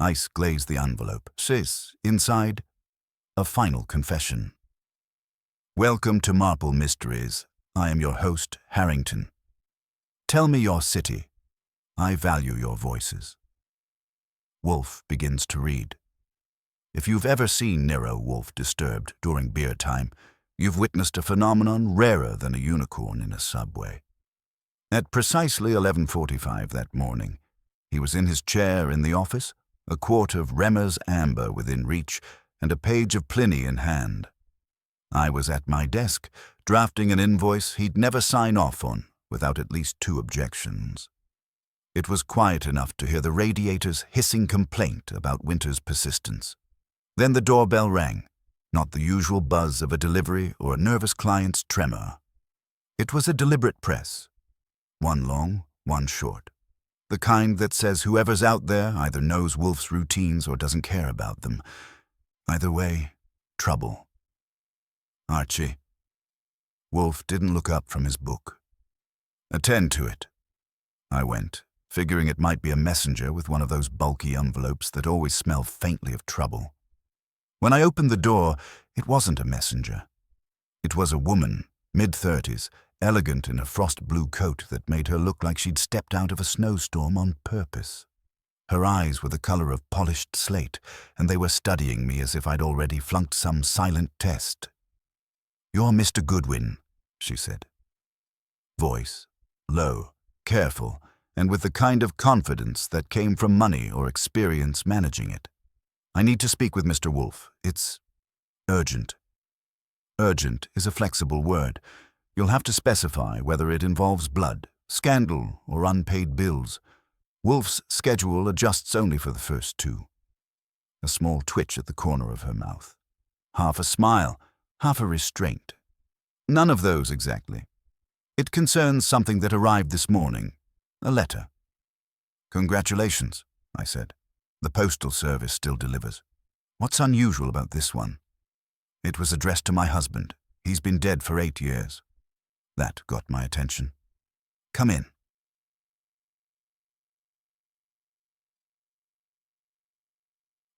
Ice glazed the envelope. Sis, inside, a final confession. Welcome to Marple Mysteries. I am your host, Harrington. Tell me your city. I value your voices. Wolfe begins to read. If you've ever seen Nero, Wolfe disturbed during beer time, you've witnessed a phenomenon rarer than a unicorn in a subway. At precisely 11:45 that morning, he was in his chair in the office, a quart of Remmer's amber within reach, and a page of Pliny in hand. I was at my desk, drafting an invoice he'd never sign off on without at least 2 objections. It was quiet enough to hear the radiator's hissing complaint about winter's persistence. Then the doorbell rang, not the usual buzz of a delivery or a nervous client's tremor. It was a deliberate press, one long, one short. The kind that says whoever's out there either knows Wolfe's routines or doesn't care about them. Either way, trouble. Archie. Wolfe didn't look up from his book. Attend to it. I went, figuring it might be a messenger with one of those bulky envelopes that always smell faintly of trouble. When I opened the door, it wasn't a messenger. It was a woman, mid-30s, elegant in a frost-blue coat that made her look like she'd stepped out of a snowstorm on purpose. Her eyes were the color of polished slate, and they were studying me as if I'd already flunked some silent test. "You're Mr. Goodwin," she said. Voice, low, careful, and with the kind of confidence that came from money or experience managing it. "I need to speak with Mr. Wolfe. It's urgent." Urgent is a flexible word. You'll have to specify whether it involves blood, scandal, or unpaid bills. Wolfe's schedule adjusts only for the first 2. A small twitch at the corner of her mouth. Half a smile, half a restraint. None of those exactly. It concerns something that arrived this morning. A letter. "Congratulations," I said. "The Postal Service still delivers. What's unusual about this one?" "It was addressed to my husband. He's been dead for 8 years. That got my attention. Come in."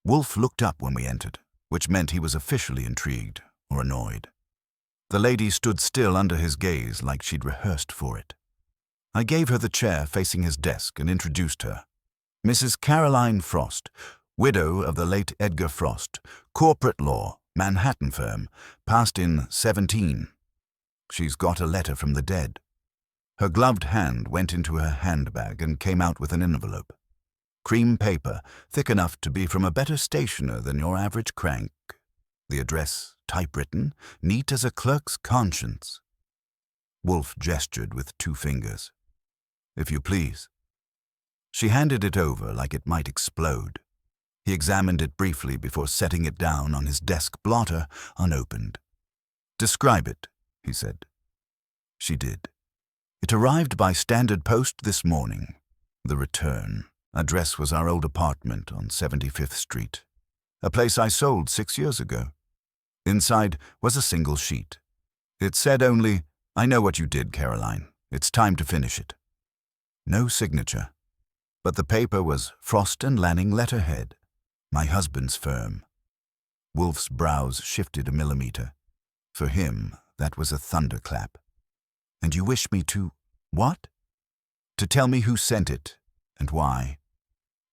Wolfe looked up when we entered, which meant he was officially intrigued or annoyed. The lady stood still under his gaze like she'd rehearsed for it. I gave her the chair facing his desk and introduced her. Mrs. Caroline Frost, widow of the late Edgar Frost, corporate law, Manhattan firm, passed in 17. She's got a letter from the dead. Her gloved hand went into her handbag and came out with an envelope. Cream paper, thick enough to be from a better stationer than your average crank. The address, typewritten, neat as a clerk's conscience. Wolfe gestured with 2 fingers. "If you please." She handed it over like it might explode. He examined it briefly before setting it down on his desk blotter, unopened. "Describe it," he said. She did. "It arrived by standard post this morning. The return. Address was our old apartment on 75th Street, a place I sold 6 years ago. Inside was a single sheet. It said only, 'I know what you did, Caroline. It's time to finish it.' No signature. But the paper was Frost and Lanning letterhead, my husband's firm." Wolfe's brows shifted a millimeter. For him, that was a thunderclap. "And you wish me to, what?" "To tell me who sent it, and why.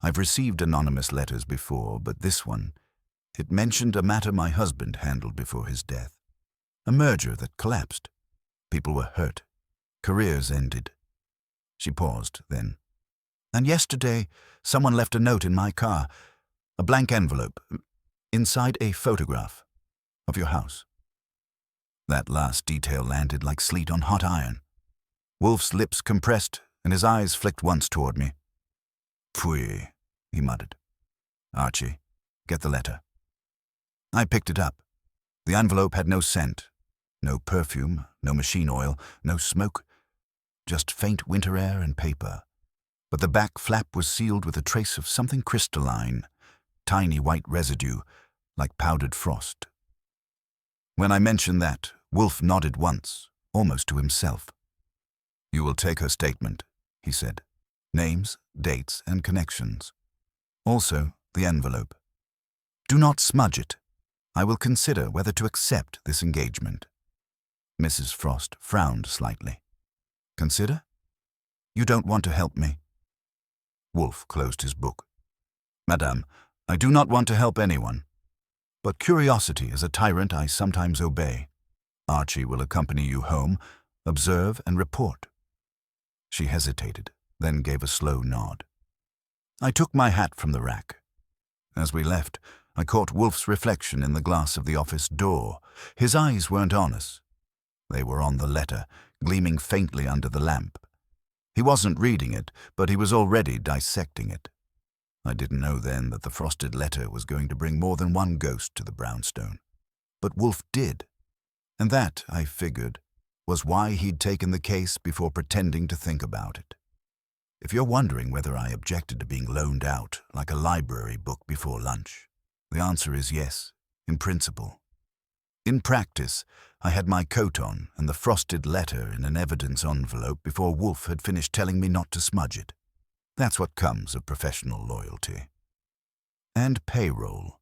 I've received anonymous letters before, but this one, it mentioned a matter my husband handled before his death. A merger that collapsed. People were hurt. Careers ended." She paused, then. "And yesterday, someone left a note in my car, a blank envelope, inside a photograph of your house." That last detail landed like sleet on hot iron. Wolfe's lips compressed, and his eyes flicked once toward me. "Pfui," he muttered. "Archie, get the letter." I picked it up. The envelope had no scent, no perfume, no machine oil, no smoke, just faint winter air and paper. But the back flap was sealed with a trace of something crystalline, tiny white residue, like powdered frost. When I mentioned that, Wolfe nodded once, almost to himself. "You will take her statement," he said. "Names, dates, and connections. Also, The envelope. Do not smudge it. I will consider whether to accept this engagement. Mrs. Frost frowned slightly. Consider? You don't want to help me? Wolfe closed his book. Madame, I do not want to help anyone. But curiosity is a tyrant I sometimes obey. Archie will accompany you home, observe and report. She hesitated, then gave a slow nod. I took my hat from the rack. As we left, I caught Wolfe's reflection in the glass of the office door. His eyes weren't on us. They were on the letter, gleaming faintly under the lamp. He wasn't reading it, but he was already dissecting it. I didn't know then that the frosted letter was going to bring more than one ghost to the brownstone. But Wolfe did. And that, I figured, was why he'd taken the case before pretending to think about it. If you're wondering whether I objected to being loaned out like a library book before lunch, the answer is yes, in principle. In practice, I had my coat on and the frosted letter in an evidence envelope before Wolfe had finished telling me not to smudge it. That's what comes of professional loyalty. And payroll.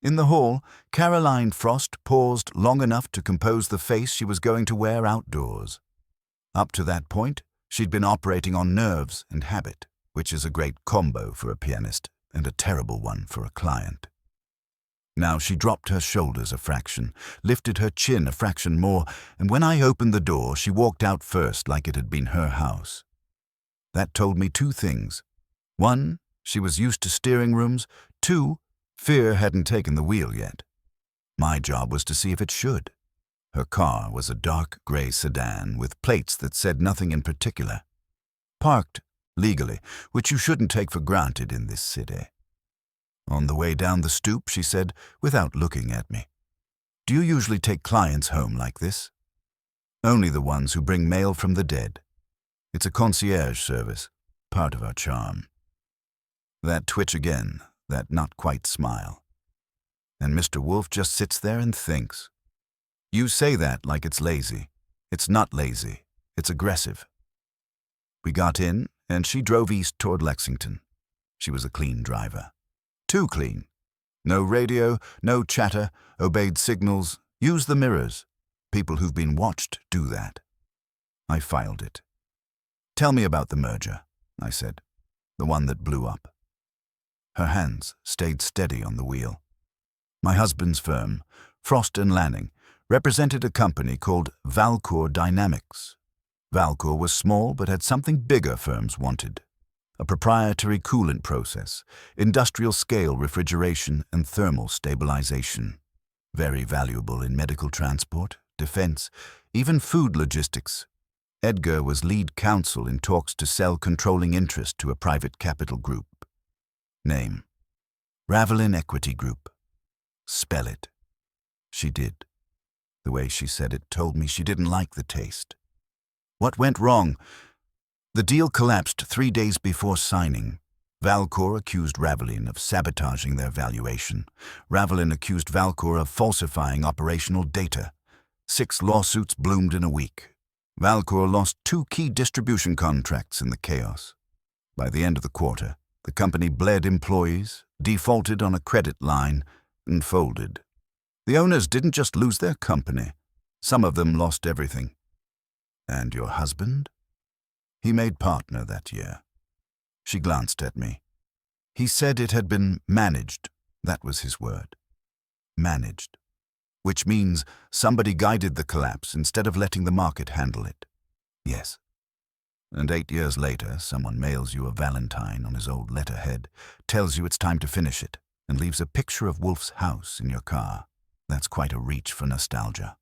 In the hall, Caroline Frost paused long enough to compose the face she was going to wear outdoors. Up to that point, she'd been operating on nerves and habit, which is a great combo for a pianist and a terrible one for a client. Now she dropped her shoulders a fraction, lifted her chin a fraction more, and when I opened the door, she walked out first like it had been her house. That told me two things. One, she was used to steering rooms. Two, fear hadn't taken the wheel yet. My job was to see if it should. Her car was a dark gray sedan with plates that said nothing in particular. Parked, legally, which you shouldn't take for granted in this city. On the way down the stoop, she said, without looking at me, "Do you usually take clients home like this?" "Only the ones who bring mail from the dead. It's a concierge service, part of our charm." That twitch again, that not-quite smile. And Mr. Wolfe just sits there and thinks. You say that like it's lazy. It's not lazy. It's aggressive. We got in, and she drove east toward Lexington. She was a clean driver. Too clean. No radio, no chatter, obeyed signals, used the mirrors. People who've been watched do that. I filed it. "Tell me about the merger," I said, "the one that blew up." Her hands stayed steady on the wheel. My husband's firm, Frost & Lanning, represented a company called Valcour Dynamics. Valcour was small but had something bigger firms wanted. A proprietary coolant process, industrial-scale refrigeration and thermal stabilization. Very valuable in medical transport, defense, even food logistics. Edgar was lead counsel in talks to sell controlling interest to a private capital group. Name: Ravelin Equity Group. Spell it. She did. The way she said it told me she didn't like the taste. What went wrong? The deal collapsed 3 days before signing. Valcour accused Ravelin of sabotaging their valuation. Ravelin accused Valcour of falsifying operational data. 6 lawsuits bloomed in a week. Valcour lost 2 key distribution contracts in the chaos. By the end of the quarter, the company bled employees, defaulted on a credit line, and folded. The owners didn't just lose their company. Some of them lost everything. And your husband? He made partner that year. She glanced at me. He said it had been managed. That was his word. Managed. Which means somebody guided the collapse instead of letting the market handle it. Yes. And 8 years later, someone mails you a valentine on his old letterhead, tells you it's time to finish it, and leaves a picture of Wolfe's house in your car. That's quite a reach for nostalgia.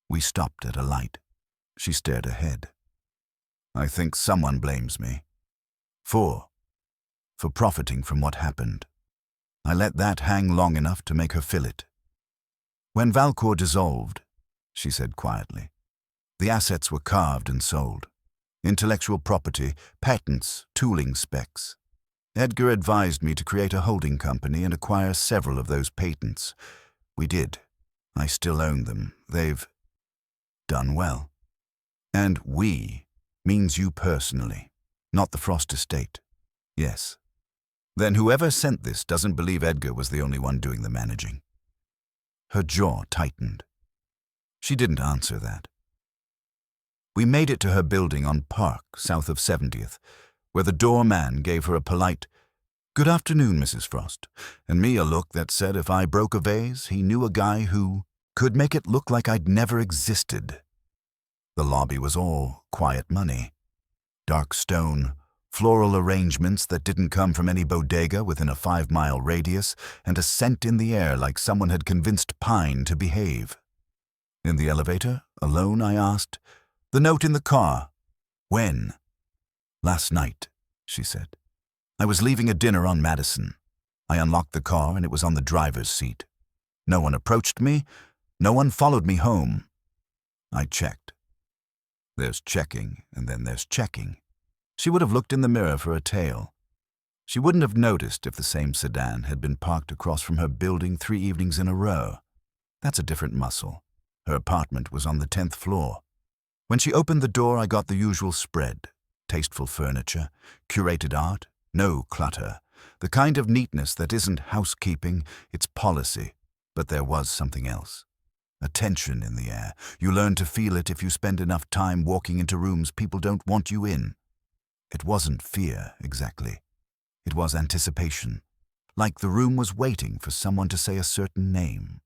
We stopped at a light. She stared ahead. I think someone blames me. For profiting from what happened. I let that hang long enough to make her feel it. When Valcour dissolved, she said quietly, the assets were carved and sold. Intellectual property, patents, tooling specs. Edgar advised me to create a holding company and acquire several of those patents. We did. I still own them. They've done well. And we means you personally, not the Frost estate. Yes. Then whoever sent this doesn't believe Edgar was the only one doing the managing. Her jaw tightened. She didn't answer that. We made it to her building on Park, south of 70th, where the doorman gave her a polite, "Good afternoon, Mrs. Frost," and me a look that said if I broke a vase, he knew a guy who could make it look like I'd never existed. The lobby was all quiet money. Dark stone, floral arrangements that didn't come from any bodega within a 5-mile radius, and a scent in the air like someone had convinced pine to behave. In the elevator, alone, I asked, "The note in the car. When?" "Last night," she said. "I was leaving a dinner on Madison. I unlocked the car and it was on the driver's seat. No one approached me. No one followed me home. I checked." There's checking, and then there's checking. She would have looked in the mirror for a tail. She wouldn't have noticed if the same sedan had been parked across from her building 3 evenings in a row. That's a different muscle. Her apartment was on the 10th floor. When she opened the door, I got the usual spread. Tasteful furniture, curated art, no clutter. The kind of neatness that isn't housekeeping, it's policy. But there was something else. A tension in the air. You learn to feel it if you spend enough time walking into rooms people don't want you in. It wasn't fear, exactly. It was anticipation. Like the room was waiting for someone to say a certain name.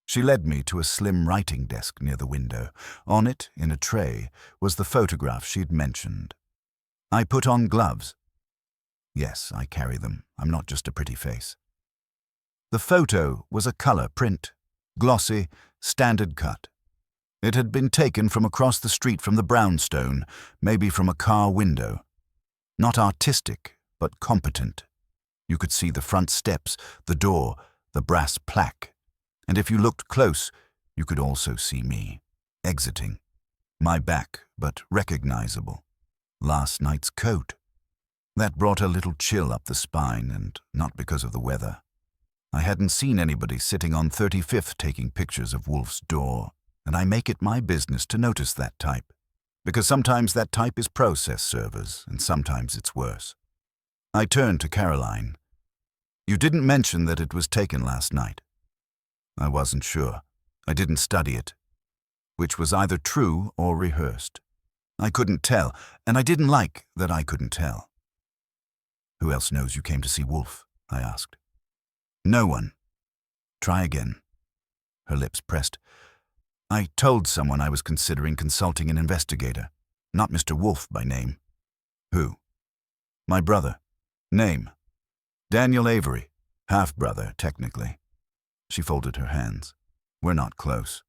She led me to a slim writing desk near the window. On it, in a tray, was the photograph she'd mentioned. I put on gloves. Yes, I carry them. I'm not just a pretty face. The photo was a color print, glossy, standard cut. It had been taken from across the street from the brownstone, maybe from a car window. Not artistic, but competent. You could see the front steps, the door, the brass plaque. And if you looked close, you could also see me, exiting. My back, but recognizable. Last night's coat. That brought a little chill up the spine, and not because of the weather. I hadn't seen anybody sitting on 35th taking pictures of Wolfe's door, and I make it my business to notice that type, because sometimes that type is process servers, and sometimes it's worse. I turned to Caroline. "You didn't mention that it was taken last night." I wasn't sure. I didn't study it, which was either true or rehearsed. I couldn't tell, and I didn't like that I couldn't tell. "Who else knows you came to see Wolfe?" I asked. "No one." "Try again." Her lips pressed. "I told someone I was considering consulting an investigator. Not Mr. Wolfe by name." "Who?" "My brother. Name? Daniel Avery. Half-brother, technically." She folded her hands. "We're not close."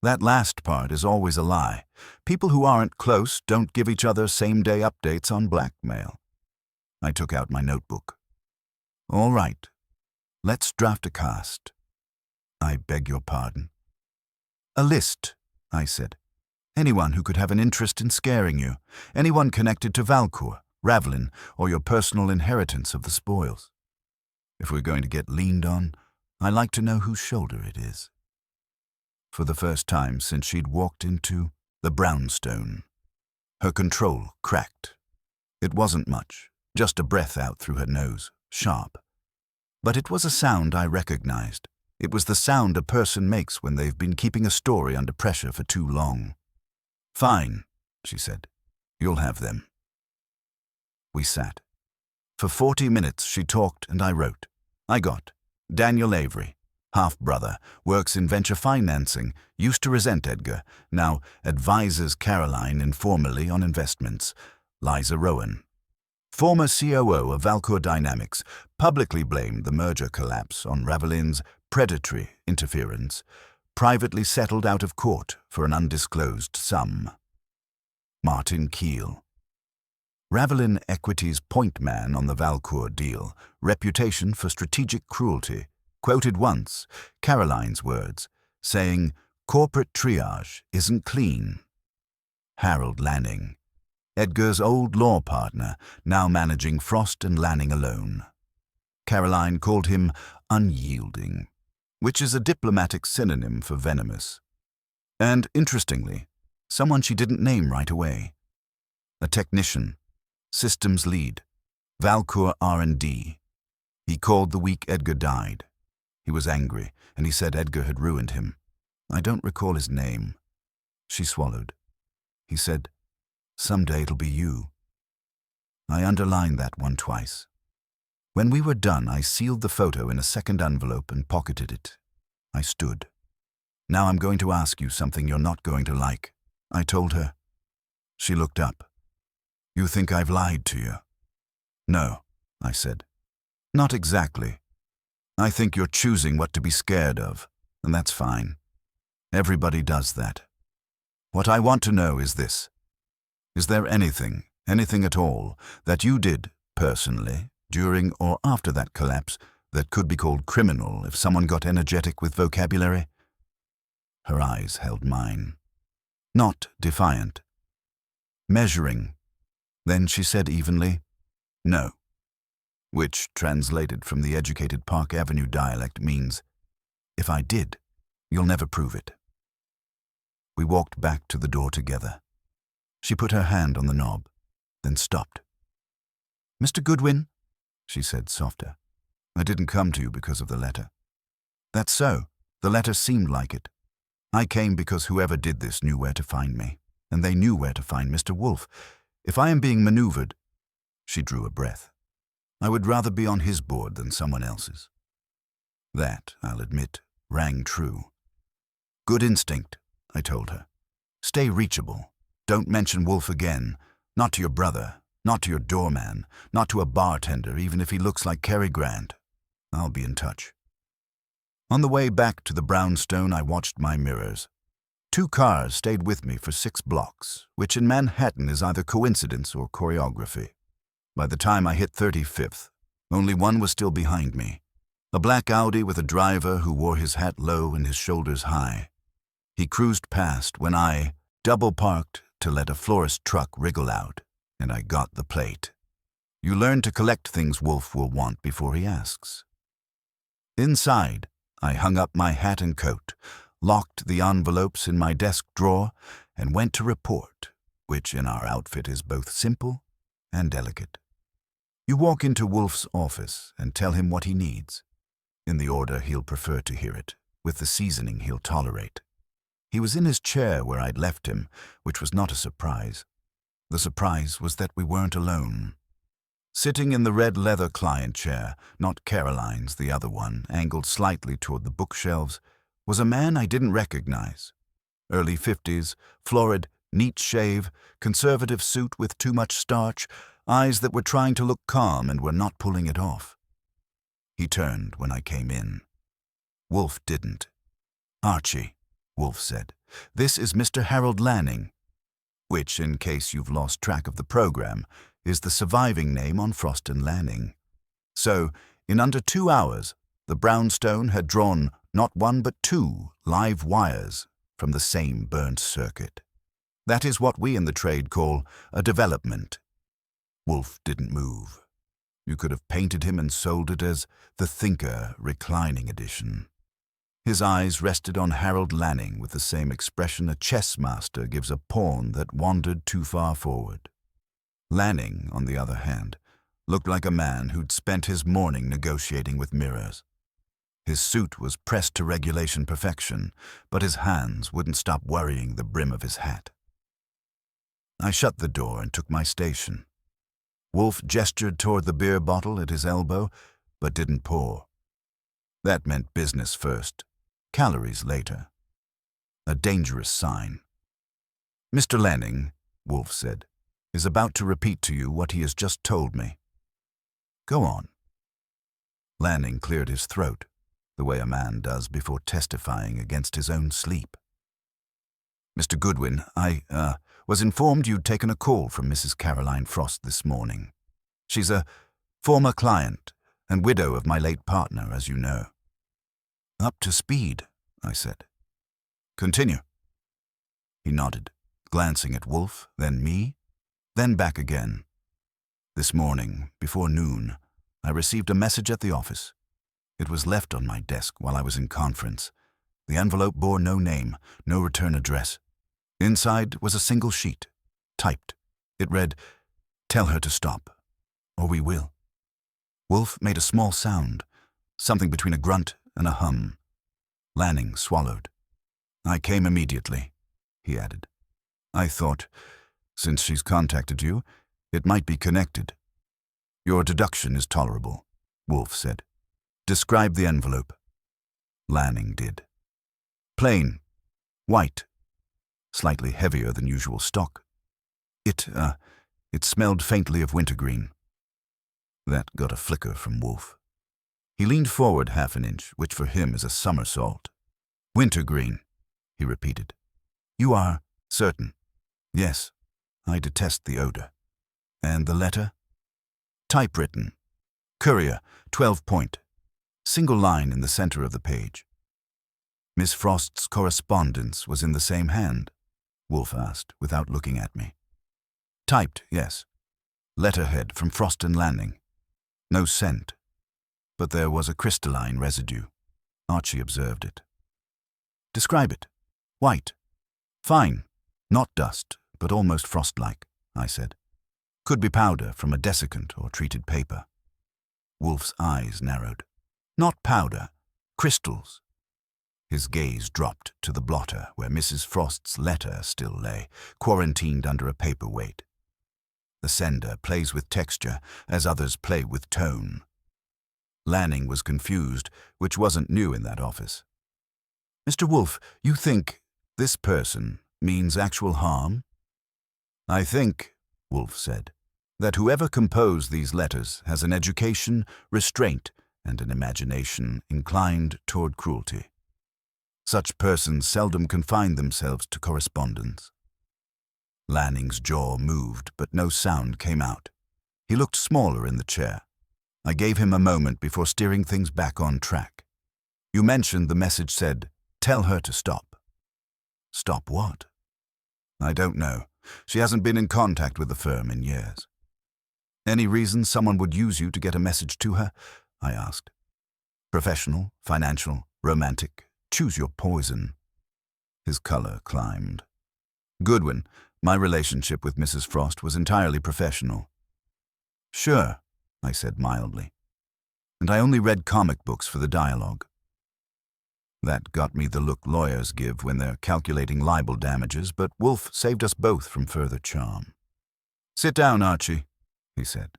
That last part is always a lie. People who aren't close don't give each other same-day updates on blackmail. I took out my notebook. "All right. Let's draft a cast." "I beg your pardon?" "A list," I said. "Anyone who could have an interest in scaring you. Anyone connected to Valcour, Ravelin, or your personal inheritance of the spoils. If we're going to get leaned on, I like to know whose shoulder it is." For the first time since she'd walked into the brownstone, her control cracked. It wasn't much, just a breath out through her nose, sharp. But it was a sound I recognized. It was the sound a person makes when they've been keeping a story under pressure for too long. "Fine," she said. "You'll have them." We sat. For 40 minutes she talked and I wrote. I got Daniel Avery, half-brother, works in venture financing, used to resent Edgar, now advises Caroline informally on investments. Liza Rowan, former COO of Valcour Dynamics, publicly blamed the merger collapse on Ravelin's predatory interference, privately settled out of court for an undisclosed sum. Martin Keel, Ravelin Equities point man on the Valcour deal, reputation for strategic cruelty, quoted once Caroline's words, saying, "Corporate triage isn't clean." Harold Lanning, Edgar's old law partner, now managing Frost and Lanning alone. Caroline called him unyielding, which is a diplomatic synonym for venomous. And, interestingly, someone she didn't name right away. A technician, systems lead, Valcourt R&D. He called the week Edgar died. He was angry, and he said Edgar had ruined him. I don't recall his name. She swallowed. He said, "Someday it'll be you." I underlined that one twice. When we were done, I sealed the photo in a second envelope and pocketed it. I stood. "Now I'm going to ask you something you're not going to like," I told her. She looked up. "You think I've lied to you?" "No," I said. "Not exactly. I think you're choosing what to be scared of, and that's fine. Everybody does that. What I want to know is this. Is there anything at all, that you did, personally, during or after that collapse, that could be called criminal if someone got energetic with vocabulary?" Her eyes held mine. Not defiant. Measuring. Then she said evenly, "No," which, translated from the educated Park Avenue dialect, means, "If I did, you'll never prove it." We walked back to the door together. She put her hand on the knob, then stopped. "Mr. Goodwin," she said softer, "I didn't come to you because of the letter." "That's so. The letter seemed like it. I came because whoever did this knew where to find me, and they knew where to find Mr. Wolfe. If I am being maneuvered," she drew a breath, "I would rather be on his board than someone else's." That, I'll admit, rang true. "Good instinct," I told her. "Stay reachable. Don't mention Wolfe again. Not to your brother, not to your doorman, not to a bartender, even if he looks like Cary Grant. I'll be in touch." On the way back to the brownstone, I watched my mirrors. 2 cars stayed with me for 6 blocks, which in Manhattan is either coincidence or choreography. By the time I hit 35th, only one was still behind me. A black Audi with a driver who wore his hat low and his shoulders high. He cruised past when I double-parked to let a florist truck wriggle out, and I got the plate. You learn to collect things Wolfe will want before he asks. Inside, I hung up my hat and coat, locked the envelopes in my desk drawer, and went to report, which in our outfit is both simple and delicate. You walk into Wolfe's office and tell him what he needs, in the order he'll prefer to hear it, with the seasoning he'll tolerate. He was in his chair where I'd left him, which was not a surprise. The surprise was that we weren't alone. Sitting in the red leather client chair, not Caroline's, the other one, angled slightly toward the bookshelves, was a man I didn't recognize. Early 50s, florid, neat shave, conservative suit with too much starch, eyes that were trying to look calm and were not pulling it off. He turned when I came in. Wolfe didn't. "Archie," Wolfe said, "this is Mr. Harold Lanning," which, in case you've lost track of the program, is the surviving name on Frost and Lanning. So, in under 2 hours, the brownstone had drawn not 1 but 2 live wires from the same burnt circuit. That is what we in the trade call a development. Wolfe didn't move. You could have painted him and sold it as the Thinker Reclining Edition. His eyes rested on Harold Lanning with the same expression a chess master gives a pawn that wandered too far forward. Lanning, on the other hand, looked like a man who'd spent his morning negotiating with mirrors. His suit was pressed to regulation perfection, but his hands wouldn't stop worrying the brim of his hat. I shut the door and took my station. Wolfe gestured toward the beer bottle at his elbow, but didn't pour. That meant business first, calories later. A dangerous sign. "Mr. Lanning," Wolfe said, "is about to repeat to you what he has just told me." "Go on." Lanning cleared his throat, the way a man does before testifying against his own sleep. "Mr. Goodwin, I was informed you'd taken a call from Mrs. Caroline Frost this morning. She's a former client and widow of my late partner, as you know." "Up to speed," I said. "Continue." He nodded, glancing at Wolfe, then me, then back again. "This morning, before noon, I received a message at the office. It was left on my desk while I was in conference. The envelope bore no name, no return address. Inside was a single sheet, typed. It read, 'Tell her to stop. or we will." Wolfe made a small sound, something between a grunt and a hum. Lanning swallowed. "I came immediately," he added. "I thought, since she's contacted you, it might be connected." "Your deduction is tolerable," Wolfe said. "Describe the envelope." Lanning did. "Plain, white, slightly heavier than usual stock. It smelled faintly of wintergreen." That got a flicker from Wolfe. He leaned forward half an inch, which for him is a somersault. "Wintergreen," he repeated. "You are certain?" "Yes. I detest the odor." "And the letter?" "Typewritten. Courier, 12-point. Single line in the center of the page." "Miss Frost's correspondence was in the same hand?" Wolfe asked, without looking at me. "Typed, yes. Letterhead from Frost and Lanning. No scent. But there was a crystalline residue. Archie observed it." "Describe it." "White. Fine. Not dust, but almost frost-like," I said. "Could be powder from a desiccant or treated paper." Wolfe's eyes narrowed. "Not powder. Crystals." His gaze dropped to the blotter where Mrs. Frost's letter still lay, quarantined under a paperweight. The sender plays with texture as others play with tone. Lanning was confused, which wasn't new in that office. "Mr. Wolfe, you think this person means actual harm?" "I think," Wolfe said, "that whoever composed these letters has an education, restraint, and an imagination inclined toward cruelty. Such persons seldom confine themselves to correspondence." Lanning's jaw moved, but no sound came out. He looked smaller in the chair. I gave him a moment before steering things back on track. "You mentioned the message said, 'Tell her to stop.'" "Stop what?" "I don't know. She hasn't been in contact with the firm in years." "Any reason someone would use you to get a message to her?" I asked. "Professional, financial, romantic. Choose your poison." His color climbed. "Goodwin, my relationship with Mrs. Frost was entirely professional." "Sure," I said mildly. "And I only read comic books for the dialogue." That got me the look lawyers give when they're calculating libel damages, but Wolfe saved us both from further charm. "Sit down, Archie," he said.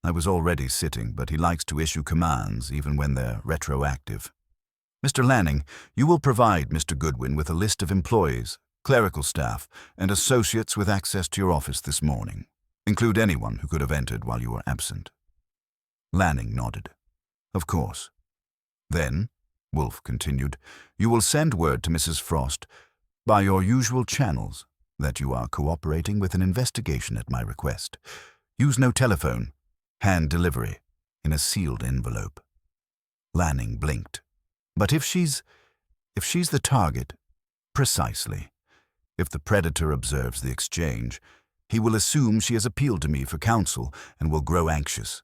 I was already sitting, but he likes to issue commands even when they're retroactive. "Mr. Lanning, you will provide Mr. Goodwin with a list of employees, clerical staff, and associates with access to your office this morning. Include anyone who could have entered while you were absent." Lanning nodded. "Of course." "Then," Wolfe continued, "you will send word to Mrs. Frost, by your usual channels, that you are cooperating with an investigation at my request. Use no telephone. Hand delivery, in a sealed envelope." Lanning blinked. "But if she's the target?" "Precisely. If the predator observes the exchange, he will assume she has appealed to me for counsel and will grow anxious.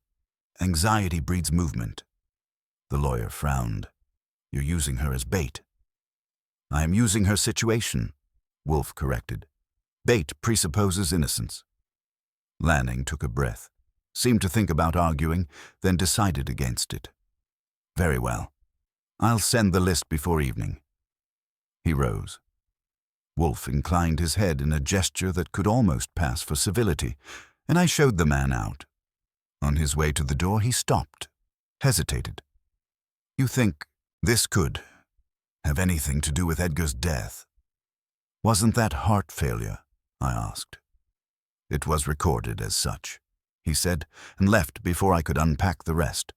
Anxiety breeds movement." The lawyer frowned. "You're using her as bait." "I am using her situation," Wolfe corrected. "Bait presupposes innocence." Lanning took a breath, seemed to think about arguing, then decided against it. "Very well. I'll send the list before evening." He rose. Wolfe inclined his head in a gesture that could almost pass for civility, and I showed the man out. On his way to the door, he stopped, hesitated. "You think this could have anything to do with Edgar's death?" "Wasn't that heart failure?" I asked. "It was recorded as such," he said, and left before I could unpack the rest.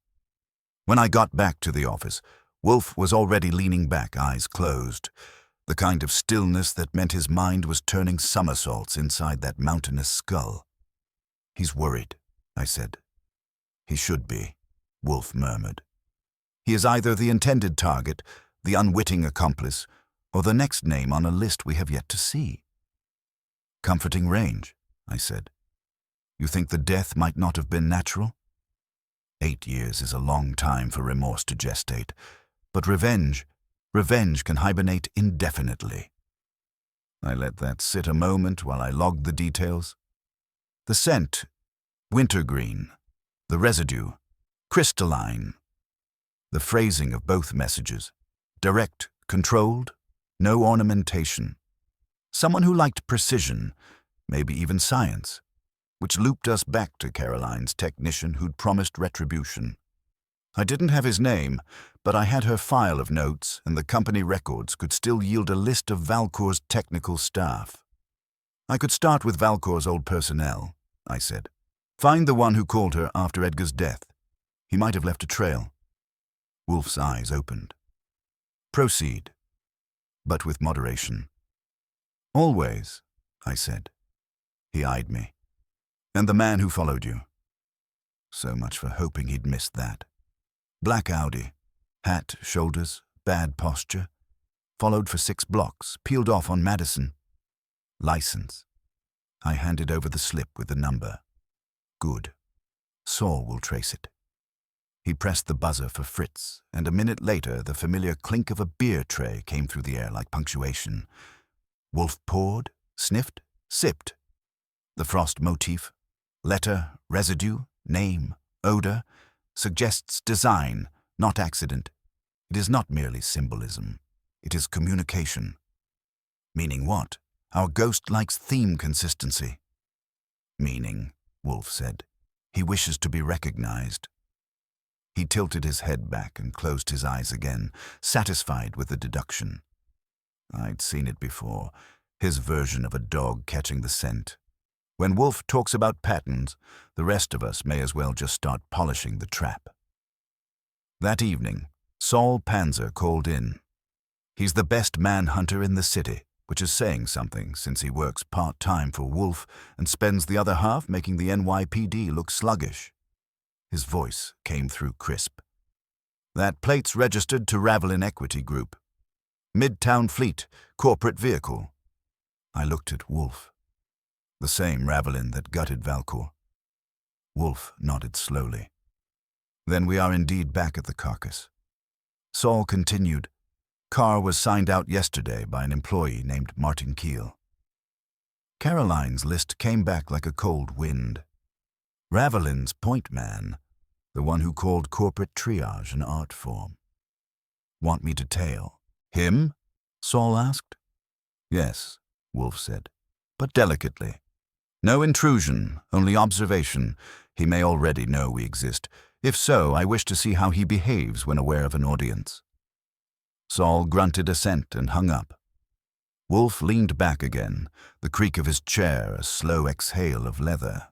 When I got back to the office, Wolfe was already leaning back, eyes closed, the kind of stillness that meant his mind was turning somersaults inside that mountainous skull. "He's worried," I said. "He should be," Wolfe murmured. "He is either the intended target, the unwitting accomplice, or the next name on a list we have yet to see." "Comforting range," I said. "You think the death might not have been natural?" 8 years is a long time for remorse to gestate, but revenge can hibernate indefinitely. I let that sit a moment while I logged the details. The scent, wintergreen, The residue, crystalline. The phrasing of both messages, direct, controlled, no ornamentation. Someone who liked precision, maybe even science, which looped us back to Caroline's technician who'd promised retribution. I didn't have his name, but I had her file of notes, and the company records could still yield a list of Valcor's technical staff. I could start with Valcor's old personnel, I said. Find the one who called her after Edgar's death. He might have left a trail. Wolfe's eyes opened. Proceed, but with moderation. Always, I said. He eyed me. And the man who followed you. So much for hoping he'd missed that. Black Audi, hat, shoulders, bad posture. Followed for 6 blocks, peeled off on Madison. License. I handed over the slip with the number. Good. Saul will trace it. He pressed the buzzer for Fritz, and a minute later the familiar clink of a beer tray came through the air like punctuation. Wolfe poured, sniffed, sipped. The Frost motif, letter, residue, name, odor, suggests design, not accident. It is not merely symbolism. It is communication. Meaning what? Our ghost likes theme consistency. Meaning, Wolfe said, he wishes to be recognized. He tilted his head back and closed his eyes again, satisfied with the deduction. I'd seen it before, his version of a dog catching the scent. When Wolfe talks about patterns, the rest of us may as well just start polishing the trap. That evening, Saul Panzer called in. He's the best manhunter in the city, which is saying something since he works part-time for Wolfe and spends the other half making the NYPD look sluggish. His voice came through crisp. That plate's registered to Ravelin Equity Group. Midtown Fleet, corporate vehicle. I looked at Wolfe. The same Ravelin that gutted Valcor. Wolfe nodded slowly. Then we are indeed back at the carcass. Saul continued. Car was signed out yesterday by an employee named Martin Keel. Caroline's list came back like a cold wind. Ravelin's point man, the one who called corporate triage an art form. Want me to tail? Him? Saul asked. Yes, Wolfe said, but delicately. No intrusion, only observation. He may already know we exist. If so, I wish to see how he behaves when aware of an audience. Saul grunted assent and hung up. Wolfe leaned back again, the creak of his chair a slow exhale of leather.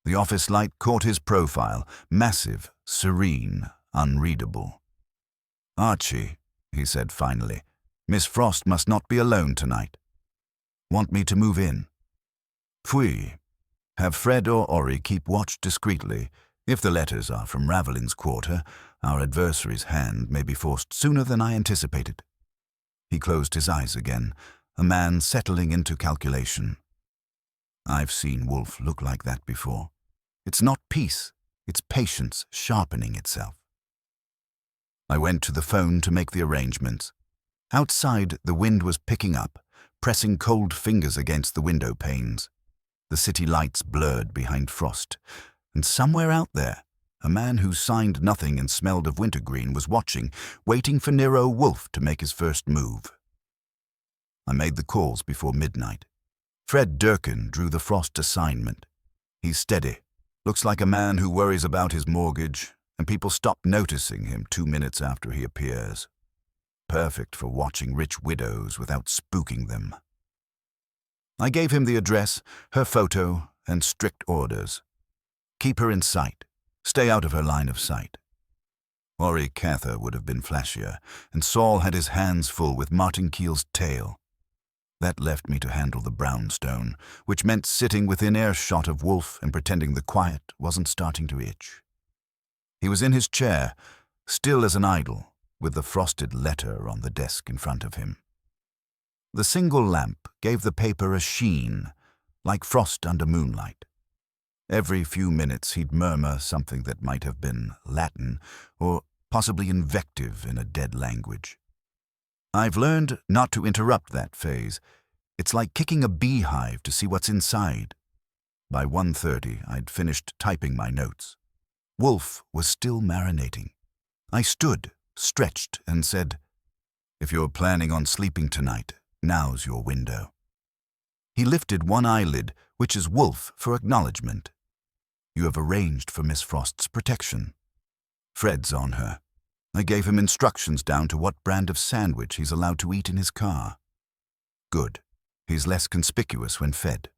The office light caught his profile, massive, serene, unreadable. Archie, he said finally, Miss Frost must not be alone tonight. Want me to move in? Pfui. Have Fred or Ori keep watch discreetly. If the letters are from Ravelin's quarter, our adversary's hand may be forced sooner than I anticipated. He closed his eyes again, a man settling into calculation. I've seen Wolfe look like that before. It's not peace, it's patience sharpening itself. I went to the phone to make the arrangements. Outside, the wind was picking up, pressing cold fingers against the window panes. The city lights blurred behind frost, and somewhere out there, a man who signed nothing and smelled of wintergreen was watching, waiting for Nero Wolfe to make his first move. I made the calls before midnight. Fred Durkin drew the Frost assignment. He's steady, looks like a man who worries about his mortgage, and people stop noticing him 2 minutes after he appears. Perfect for watching rich widows without spooking them. I gave him the address, her photo, and strict orders. Keep her in sight. Stay out of her line of sight. Ori Cather would have been flashier, and Saul had his hands full with Martin Keel's tail. That left me to handle the brownstone, which meant sitting within earshot of Wolfe and pretending the quiet wasn't starting to itch. He was in his chair, still as an idol, with the frosted letter on the desk in front of him. The single lamp gave the paper a sheen, like frost under moonlight. Every few minutes he'd murmur something that might have been Latin or possibly invective in a dead language. I've learned not to interrupt that phase. It's like kicking a beehive to see what's inside. By 1:30, I'd finished typing my notes. Wolfe was still marinating. I stood, stretched, and said, "If you're planning on sleeping tonight, now's your window." He lifted one eyelid, which is Wolfe, for acknowledgement. "You have arranged for Miss Frost's protection. Fred's on her. I gave him instructions down to what brand of sandwich he's allowed to eat in his car." "Good. He's less conspicuous when fed."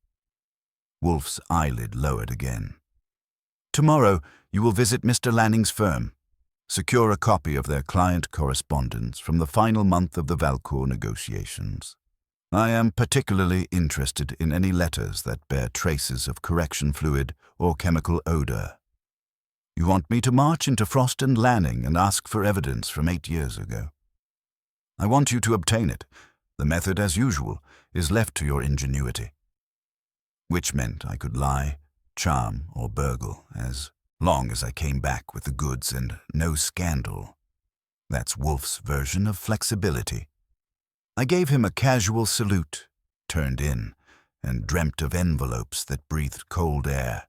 Wolfe's eyelid lowered again. "Tomorrow you will visit Mr. Lanning's firm. Secure a copy of their client correspondence from the final month of the Valcourt negotiations. I am particularly interested in any letters that bear traces of correction fluid or chemical odor. You want me to march into Frost and Lanning and ask for evidence from 8 years ago. I want you to obtain it. The method, as usual, is left to your ingenuity." Which meant I could lie, charm, or burgle, as long as I came back with the goods and no scandal. That's Wolfe's version of flexibility. I gave him a casual salute, turned in, and dreamt of envelopes that breathed cold air.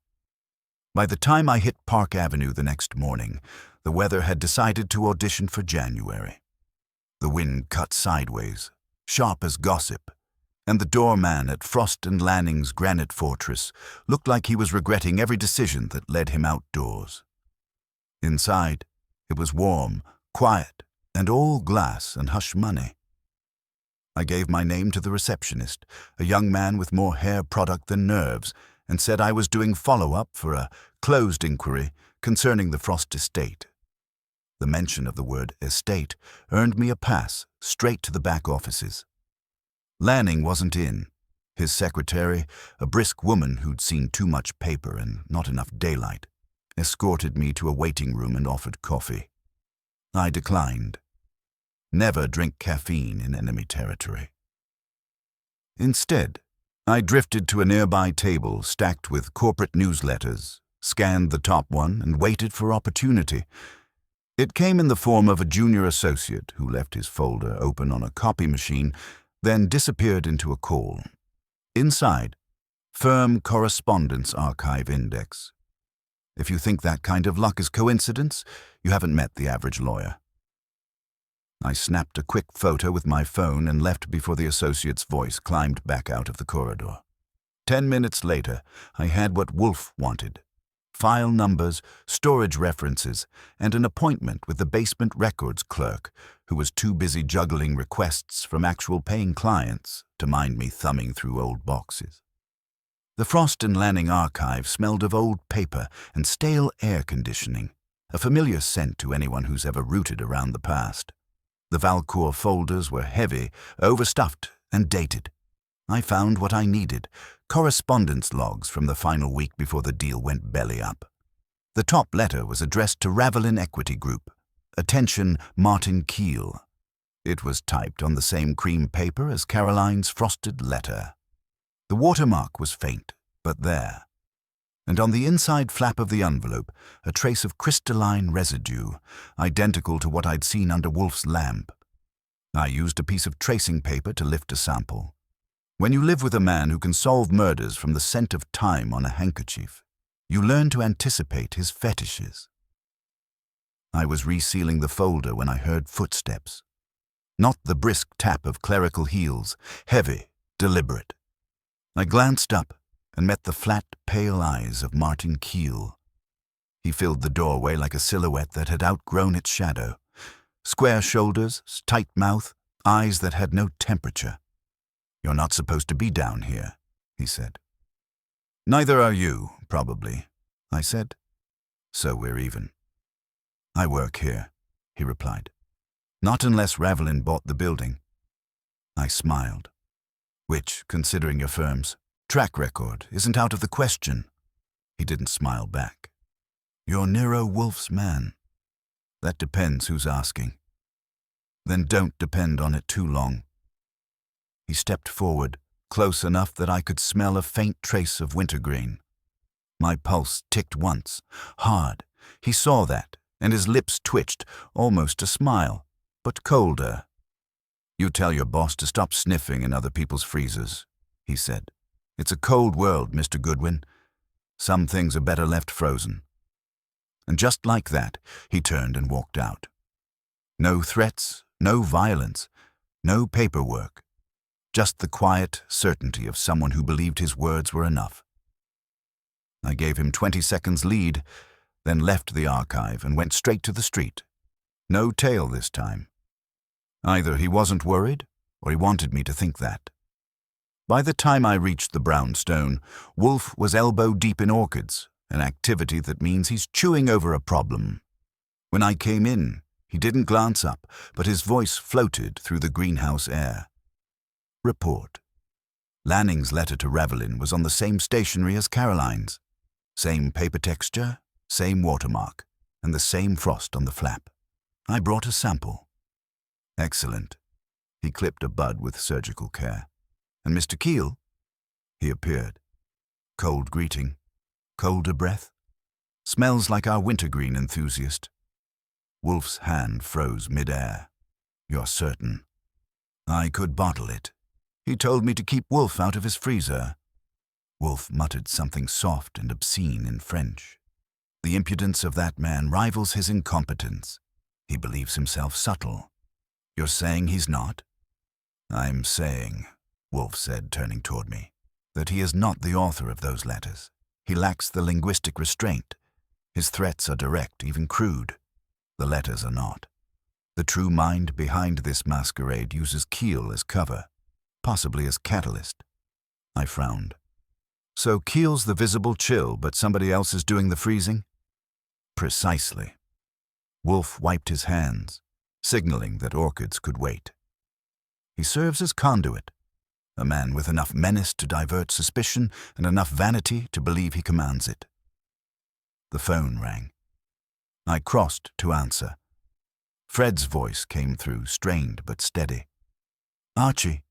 By the time I hit Park Avenue the next morning, the weather had decided to audition for January. The wind cut sideways, sharp as gossip, and the doorman at Frost and Lanning's granite fortress looked like he was regretting every decision that led him outdoors. Inside, it was warm, quiet, and all glass and hush money. I gave my name to the receptionist, a young man with more hair product than nerves, and said I was doing follow-up for a closed inquiry concerning the Frost estate. The mention of the word estate earned me a pass straight to the back offices. Lanning wasn't in. His secretary, a brisk woman who'd seen too much paper and not enough daylight, escorted me to a waiting room and offered coffee. I declined. Never drink caffeine in enemy territory. Instead, I drifted to a nearby table stacked with corporate newsletters, scanned the top one, and waited for opportunity. It came in the form of a junior associate who left his folder open on a copy machine, then disappeared into a call. Inside, Firm Correspondence Archive Index. If you think that kind of luck is coincidence, you haven't met the average lawyer. I snapped a quick photo with my phone and left before the associate's voice climbed back out of the corridor. 10 minutes later, I had what Wolfe wanted: file numbers, storage references, and an appointment with the basement records clerk, who was too busy juggling requests from actual paying clients to mind me thumbing through old boxes. The Frost and Lanning archive smelled of old paper and stale air conditioning, a familiar scent to anyone who's ever rooted around the past. The Valcourt folders were heavy, overstuffed, and dated. I found what I needed: correspondence logs from the final week before the deal went belly up. The top letter was addressed to Ravelin Equity Group. Attention, Martin Keel. It was typed on the same cream paper as Caroline's frosted letter. The watermark was faint, but there. And on the inside flap of the envelope, a trace of crystalline residue, identical to what I'd seen under Wolfe's lamp. I used a piece of tracing paper to lift a sample. When you live with a man who can solve murders from the scent of thyme on a handkerchief, you learn to anticipate his fetishes. I was resealing the folder when I heard footsteps. Not the brisk tap of clerical heels, heavy, deliberate. I glanced up and met the flat, pale eyes of Martin Keel. He filled the doorway like a silhouette that had outgrown its shadow. Square shoulders, tight mouth, eyes that had no temperature. "You're not supposed to be down here," he said. "Neither are you, probably," I said. "So we're even." "I work here," he replied. "Not unless Ravelin bought the building." I smiled. "Which, considering your firm's track record, isn't out of the question." He didn't smile back. "You're Nero Wolfe's man." "That depends who's asking." "Then don't depend on it too long." He stepped forward, close enough that I could smell a faint trace of wintergreen. My pulse ticked once, hard. He saw that, and his lips twitched, almost a smile, but colder. "You tell your boss to stop sniffing in other people's freezers," he said. "It's a cold world, Mr. Goodwin. Some things are better left frozen." And just like that, he turned and walked out. No threats, no violence, no paperwork. Just the quiet certainty of someone who believed his words were enough. I gave him 20 seconds lead, then left the archive and went straight to the street. No tail this time. Either he wasn't worried, or he wanted me to think that. By the time I reached the brownstone, Wolfe was elbow-deep in orchids, an activity that means he's chewing over a problem. When I came in, he didn't glance up, but his voice floated through the greenhouse air. Report. Lanning's letter to Revelin was on the same stationery as Caroline's. Same paper texture, same watermark, and the same frost on the flap. I brought a sample. Excellent. He clipped a bud with surgical care. And Mr. Keel? He appeared. Cold greeting. Colder breath. Smells like our wintergreen enthusiast. Wolfe's hand froze mid-air. You're certain? I could bottle it. He told me to keep Wolfe out of his freezer. Wolfe muttered something soft and obscene in French. The impudence of that man rivals his incompetence. He believes himself subtle. You're saying he's not? I'm saying, Wolfe said, turning toward me, that he is not the author of those letters. He lacks the linguistic restraint. His threats are direct, even crude. The letters are not. The true mind behind this masquerade uses Keel as cover, possibly as catalyst. I frowned. So Keel's the visible chill, but somebody else is doing the freezing? Precisely. Wolfe wiped his hands, signaling that orchids could wait. He serves as conduit, a man with enough menace to divert suspicion and enough vanity to believe he commands it. The phone rang. I crossed to answer. Fred's voice came through, strained but steady. Archie,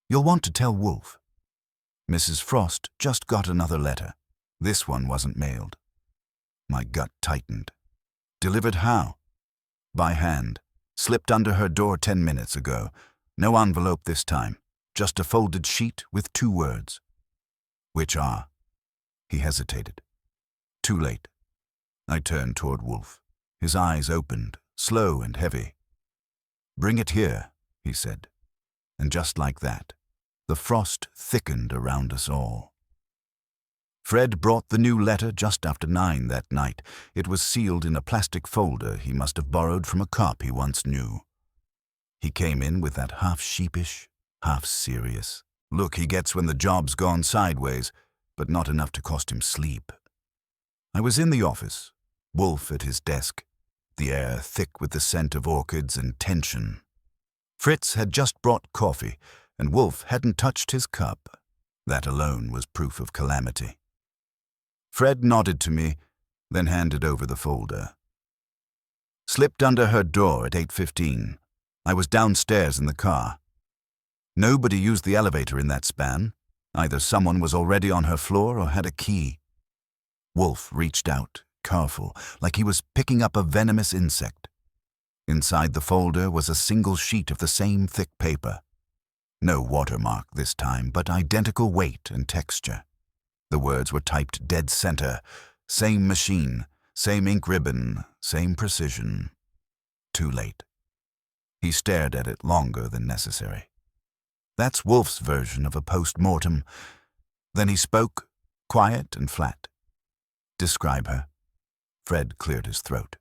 you'll want to tell Wolfe. Mrs. Frost just got another letter. This one wasn't mailed. My gut tightened. Delivered how? By hand. Slipped under her door 10 minutes ago. No envelope this time. Just a folded sheet with 2 words. Which are? He hesitated. Too late. I turned toward Wolfe. His eyes opened, slow and heavy. Bring it here, he said. And just like that, the frost thickened around us all. Fred brought the new letter just after 9 that night. It was sealed in a plastic folder he must have borrowed from a cop he once knew. He came in with that half-sheepish, half-serious look he gets when the job's gone sideways, but not enough to cost him sleep. I was in the office, Wolfe at his desk, the air thick with the scent of orchids and tension. Fritz had just brought coffee, and Wolfe hadn't touched his cup. That alone was proof of calamity. Fred nodded to me, then handed over the folder. Slipped under her door at 8:15. I was downstairs in the car. Nobody used the elevator in that span. Either someone was already on her floor or had a key. Wolfe reached out, careful, like he was picking up a venomous insect. Inside the folder was a single sheet of the same thick paper. No watermark this time, but identical weight and texture. The words were typed dead center. Same machine, same ink ribbon, same precision. Too late. He stared at it longer than necessary. That's Wolfe's version of a post-mortem. Then he spoke, quiet and flat. Describe her. Fred cleared his throat.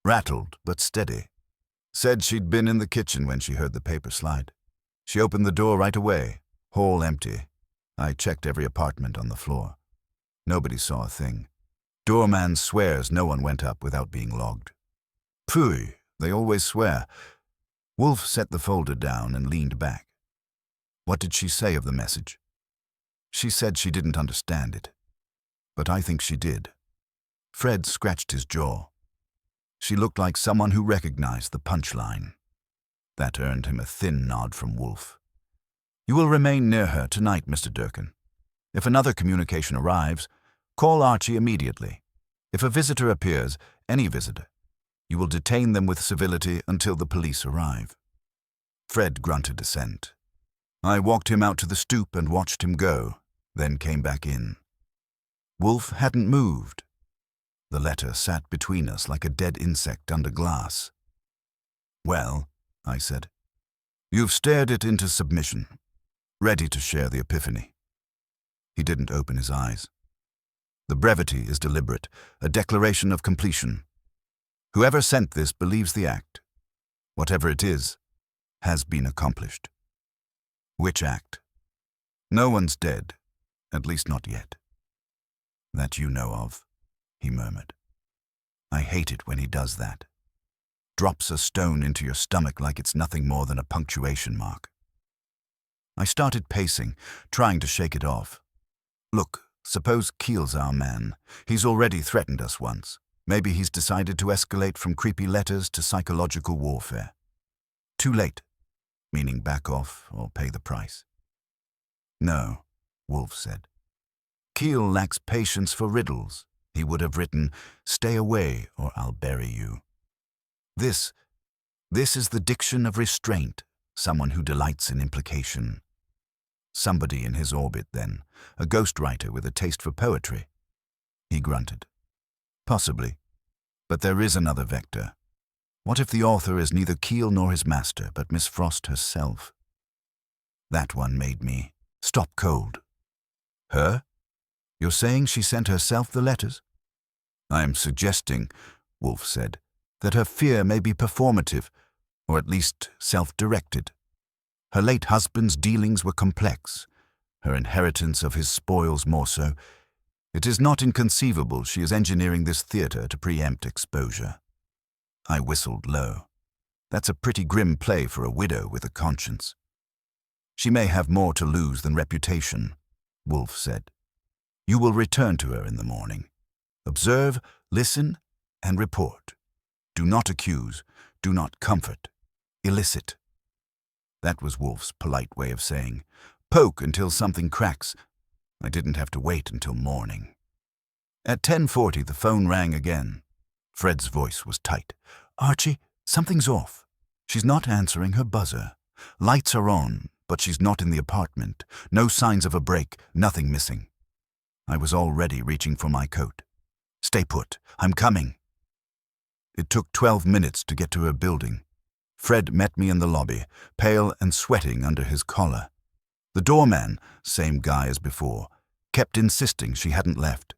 Rattled, but steady. Said she'd been in the kitchen when she heard the paper slide. She opened the door right away, hall empty. I checked every apartment on the floor. Nobody saw a thing. Doorman swears no one went up without being logged. Phooey, they always swear. Wolfe set the folder down and leaned back. What did she say of the message? She said she didn't understand it. But I think she did. Fred scratched his jaw. She looked like someone who recognized the punchline. That earned him a thin nod from Wolfe. You will remain near her tonight, Mr. Durkin. If another communication arrives, call Archie immediately. If a visitor appears, any visitor, you will detain them with civility until the police arrive. Fred grunted assent. I walked him out to the stoop and watched him go, then came back in. Wolfe hadn't moved. The letter sat between us like a dead insect under glass. "Well," I said, "you've stared it into submission, ready to share the epiphany." He didn't open his eyes. "The brevity is deliberate, a declaration of completion. Whoever sent this believes the act, whatever it is, has been accomplished." "Which act?" "No one's dead, at least not yet." "That you know of," he murmured. I hate it when he does that. Drops a stone into your stomach like it's nothing more than a punctuation mark. I started pacing, trying to shake it off. "Look, suppose Keel's our man. He's already threatened us once. Maybe he's decided to escalate from creepy letters to psychological warfare. Too late, meaning back off or pay the price." "No," Wolfe said. "Keel lacks patience for riddles. He would have written, 'Stay away or I'll bury you.' This is the diction of restraint, someone who delights in implication. Somebody in his orbit, then, a ghostwriter with a taste for poetry." He grunted. "Possibly. But there is another vector. What if the author is neither Keel nor his master, but Miss Frost herself?" That one made me stop cold. "Her? You're saying she sent herself the letters?" "I am suggesting," Wolfe said, "that her fear may be performative, or at least self-directed. Her late husband's dealings were complex, her inheritance of his spoils more so. It is not inconceivable she is engineering this theater to preempt exposure." I whistled low. That's a pretty grim play for a widow with a conscience. "She may have more to lose than reputation," Wolfe said. "You will return to her in the morning. Observe, listen, and report. Do not accuse, do not comfort, elicit." That was Wolfe's polite way of saying, "Poke until something cracks." I didn't have to wait until morning. At 10:40, the phone rang again. Fred's voice was tight. "Archie, something's off. She's not answering her buzzer. Lights are on, but she's not in the apartment. No signs of a break, nothing missing." I was already reaching for my coat. "Stay put. I'm coming." It took 12 minutes to get to her building. Fred met me in the lobby, pale and sweating under his collar. The doorman, same guy as before, kept insisting she hadn't left.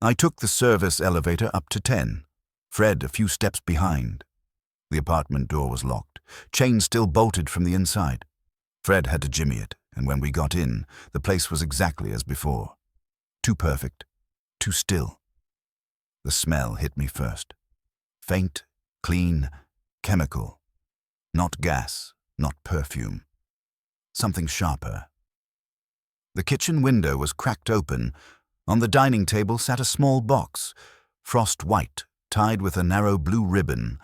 I took the service elevator up to 10, Fred a few steps behind. The apartment door was locked, chain still bolted from the inside. Fred had to jimmy it, and when we got in, the place was exactly as before. Too perfect, too still. The smell hit me first. Faint, clean, chemical. Not gas, not perfume. Something sharper. The kitchen window was cracked open. On the dining table sat a small box, frost white, tied with a narrow blue ribbon.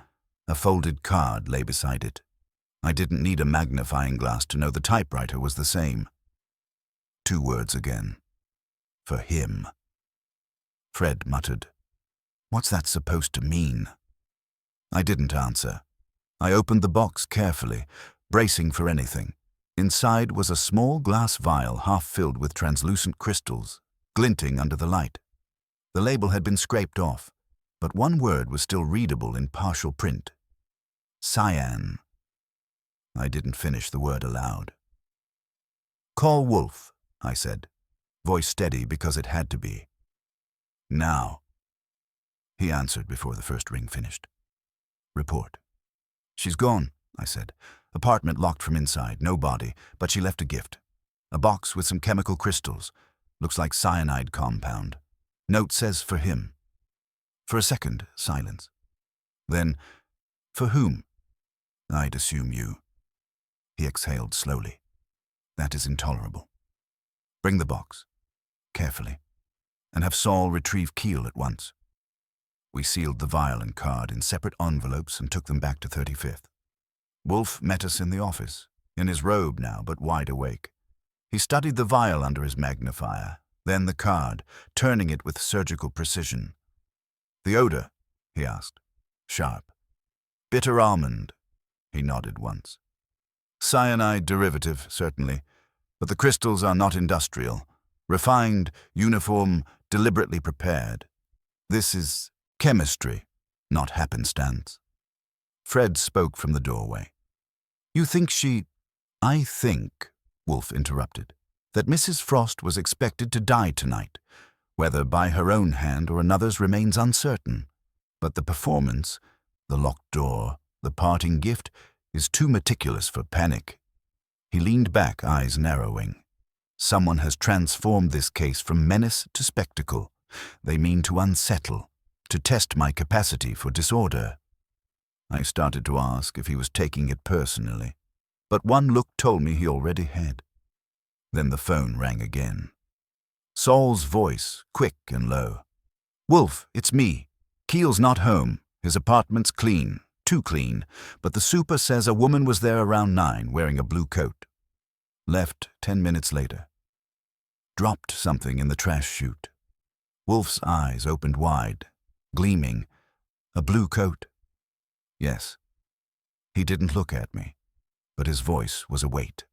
A folded card lay beside it. I didn't need a magnifying glass to know the typewriter was the same. 2 words again. For him. Fred muttered, "What's that supposed to mean?" I didn't answer. I opened the box carefully, bracing for anything. Inside was a small glass vial half filled with translucent crystals, glinting under the light. The label had been scraped off, but one word was still readable in partial print. Cyan. I didn't finish the word aloud. "Call Wolfe," I said, voice steady because it had to be. "Now." He answered before the first ring finished. "Report." "She's gone," I said. "Apartment locked from inside, no body, but she left a gift. A box with some chemical crystals. Looks like cyanide compound. Note says for him." For a second, silence. Then, "For whom?" "I'd assume you." He exhaled slowly. "That is intolerable. Bring the box, carefully, and have Saul retrieve Keel at once." We sealed the vial and card in separate envelopes and took them back to 35th. Wolfe met us in the office, in his robe now, but wide awake. He studied the vial under his magnifier, then the card, turning it with surgical precision. "The odor?" he asked. "Sharp." "Bitter almond." He nodded once. "Cyanide derivative, certainly, but the crystals are not industrial. Refined, uniform, deliberately prepared. This is chemistry, not happenstance. Fred spoke from the doorway. You think she— I think, Wolfe interrupted, that Mrs. Frost was expected to die tonight. Whether by her own hand or another's remains uncertain. But the performance, the locked door, the parting gift, is too meticulous for panic. He leaned back, eyes narrowing. Someone has transformed this case from menace to spectacle. They mean to unsettle, to test my capacity for disorder. I started to ask if he was taking it personally, but one look told me he already had. Then the phone rang again. Saul's voice, quick and low. Wolfe, it's me. Keel's not home. His apartment's clean, too clean, but the super says a woman was there around 9 wearing a blue coat. Left 10 minutes later. Dropped something in the trash chute. Wolfe's eyes opened wide, gleaming. A blue coat. Yes. He didn't look at me, but his voice was a weight.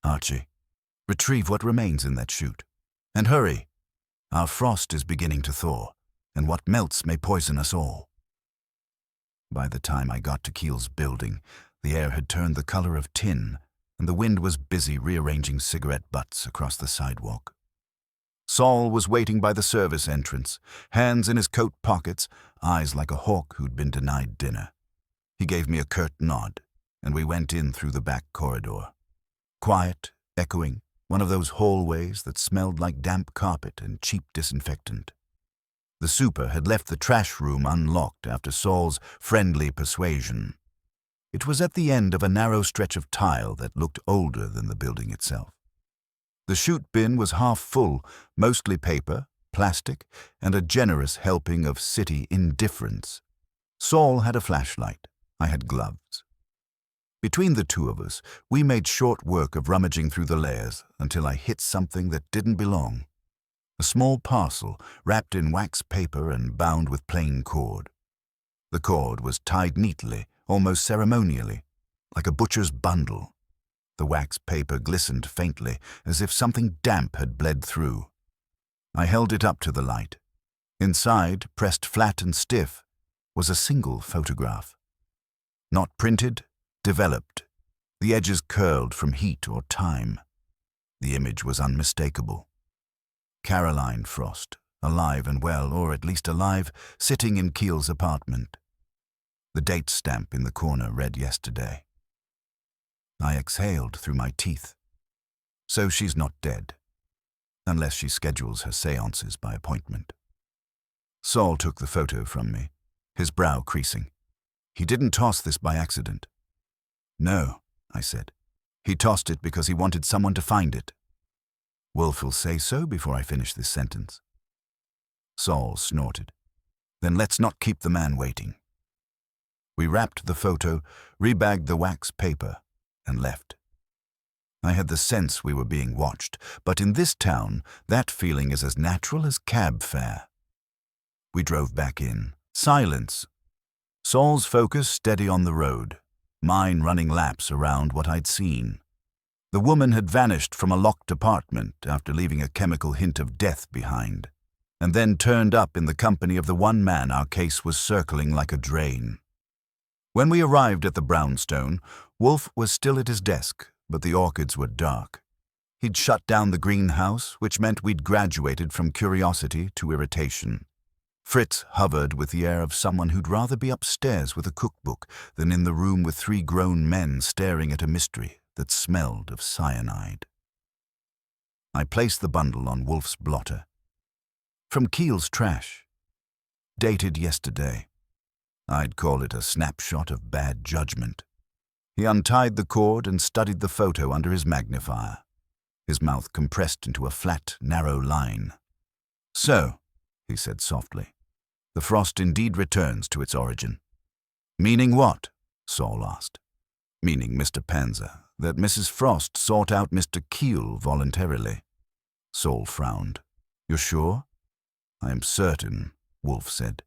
Archie, retrieve what remains in that chute. And hurry. Our frost is beginning to thaw, and what melts may poison us all. By the time I got to Keel's building, the air had turned the color of tin, and the wind was busy rearranging cigarette butts across the sidewalk. Saul was waiting by the service entrance, hands in his coat pockets, eyes like a hawk who'd been denied dinner. He gave me a curt nod, and we went in through the back corridor. Quiet, echoing, one of those hallways that smelled like damp carpet and cheap disinfectant. The super had left the trash room unlocked after Saul's friendly persuasion. It was at the end of a narrow stretch of tile that looked older than the building itself. The chute bin was half full, mostly paper, plastic, and a generous helping of city indifference. Saul had a flashlight. I had gloves. Between the two of us, we made short work of rummaging through the layers until I hit something that didn't belong. A small parcel wrapped in wax paper and bound with plain cord. The cord was tied neatly, almost ceremonially, like a butcher's bundle. The wax paper glistened faintly, as if something damp had bled through. I held it up to the light. Inside, pressed flat and stiff, was a single photograph. Not printed, developed, the edges curled from heat or time. The image was unmistakable. Caroline Frost, alive and well, or at least alive, sitting in Keel's apartment. The date stamp in the corner read yesterday. I exhaled through my teeth. So she's not dead, unless she schedules her seances by appointment. Saul took the photo from me, his brow creasing. He didn't toss this by accident. No, I said. He tossed it because he wanted someone to find it. Wolfe will say so before I finish this sentence. Saul snorted. Then let's not keep the man waiting. We wrapped the photo, rebagged the wax paper, and left. I had the sense we were being watched, but in this town, that feeling is as natural as cab fare. We drove back in. Silence. Saul's focus steady on the road, mine running laps around what I'd seen. The woman had vanished from a locked apartment after leaving a chemical hint of death behind, and then turned up in the company of the one man our case was circling like a drain. When we arrived at the brownstone, Wolfe was still at his desk, but the orchids were dark. He'd shut down the greenhouse, which meant we'd graduated from curiosity to irritation. Fritz hovered with the air of someone who'd rather be upstairs with a cookbook than in the room with 3 grown men staring at a mystery that smelled of cyanide. I placed the bundle on Wolfe's blotter. From Keel's trash. Dated yesterday. I'd call it a snapshot of bad judgment. He untied the cord and studied the photo under his magnifier. His mouth compressed into a flat, narrow line. So, he said softly, the frost indeed returns to its origin. Meaning what? Saul asked. Meaning, Mr. Panzer, that Mrs. Frost sought out Mr. Keel voluntarily. Saul frowned. You're sure? I am certain, Wolfe said.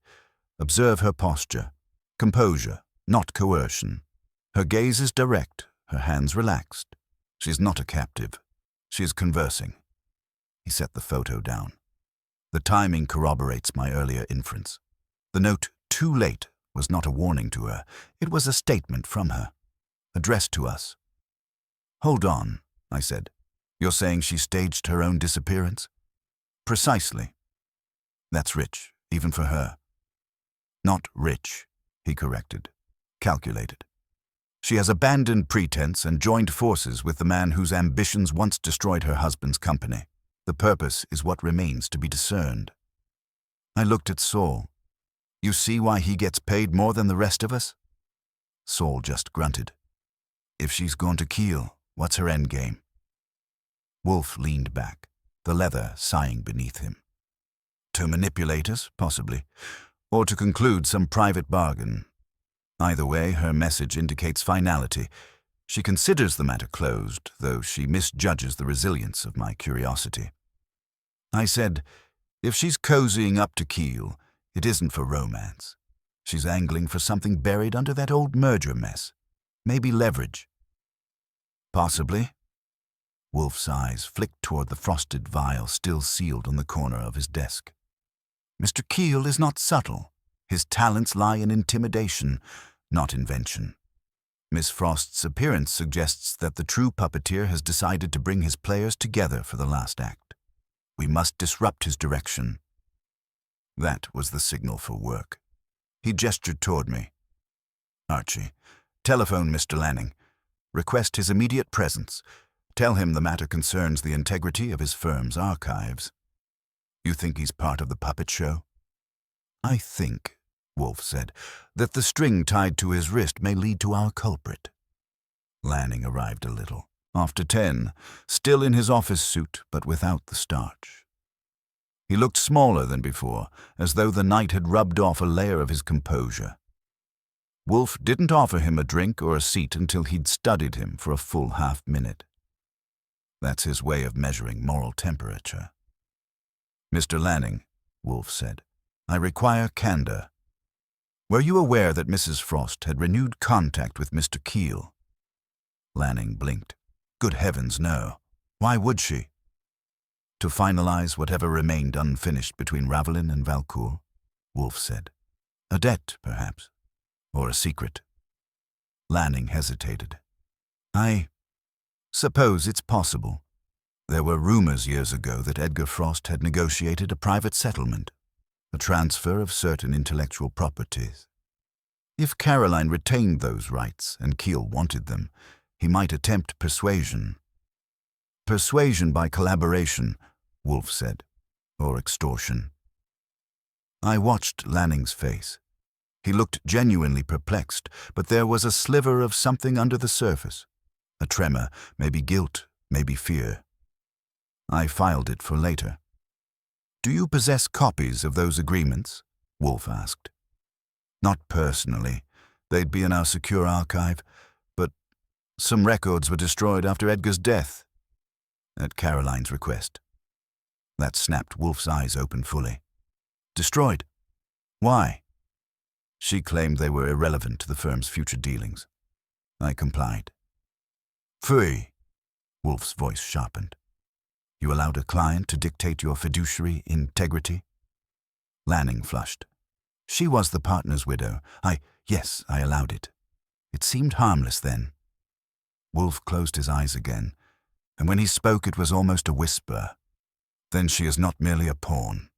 Observe her posture. Composure, not coercion. Her gaze is direct, her hands relaxed. She's not a captive. She is conversing. He set the photo down. The timing corroborates my earlier inference. The note, "too late," was not a warning to her. It was a statement from her, addressed to us. "Hold on," I said. "You're saying she staged her own disappearance?" "Precisely." "That's rich, even for her." "Not rich," he corrected. "Calculated. She has abandoned pretense and joined forces with the man whose ambitions once destroyed her husband's company. The purpose is what remains to be discerned." I looked at Saul. "You see why he gets paid more than the rest of us?" Saul just grunted. "If she's gone to Kiel, what's her endgame?" Wolfe leaned back, the leather sighing beneath him. "To manipulate us, possibly, or to conclude some private bargain. Either way, her message indicates finality. She considers the matter closed, though she misjudges the resilience of my curiosity." I said, "If she's cozying up to Kiel, it isn't for romance. She's angling for something buried under that old merger mess. Maybe leverage." "Possibly." Wolfe's eyes flicked toward the frosted vial still sealed on the corner of his desk. "Mr. Kiel is not subtle. His talents lie in intimidation, not invention. Miss Frost's appearance suggests that the true puppeteer has decided to bring his players together for the last act. We must disrupt his direction." That was the signal for work. He gestured toward me. "Archie, telephone Mr. Lanning. Request his immediate presence. Tell him the matter concerns the integrity of his firm's archives." "You think he's part of the puppet show?" "I think," Wolfe said, "that the string tied to his wrist may lead to our culprit." Lanning arrived a little, after 10, still in his office suit but without the starch. He looked smaller than before, as though the night had rubbed off a layer of his composure. Wolfe didn't offer him a drink or a seat until he'd studied him for a full half-minute. That's his way of measuring moral temperature. "Mr. Lanning," Wolfe said, "I require candor. Were you aware that Mrs. Frost had renewed contact with Mr. Kiel?" Lanning blinked. "Good heavens, no. Why would she?" "To finalize whatever remained unfinished between Ravelin and Valcourt," Wolfe said. "A debt, perhaps, or a secret." Lanning hesitated. "I suppose it's possible. There were rumors years ago that Edgar Frost had negotiated a private settlement, a transfer of certain intellectual properties. If Caroline retained those rights and Kiel wanted them, he might attempt persuasion." "Persuasion by collaboration," Wolfe said, "or extortion." I watched Lanning's face. He looked genuinely perplexed, but there was a sliver of something under the surface. A tremor, maybe guilt, maybe fear. I filed it for later. "Do you possess copies of those agreements?" Wolfe asked. "Not personally. They'd be in our secure archive, but some records were destroyed after Edgar's death, at Caroline's request." That snapped Wolfe's eyes open fully. "Destroyed? Why?" "She claimed they were irrelevant to the firm's future dealings." I complied. "Phooey," Wolfe's voice sharpened. "You allowed a client to dictate your fiduciary integrity?" Lanning flushed. "She was the partner's widow. Yes, I allowed it. It seemed harmless then." Wolfe closed his eyes again, and when he spoke it was almost a whisper. "Then she is not merely a pawn.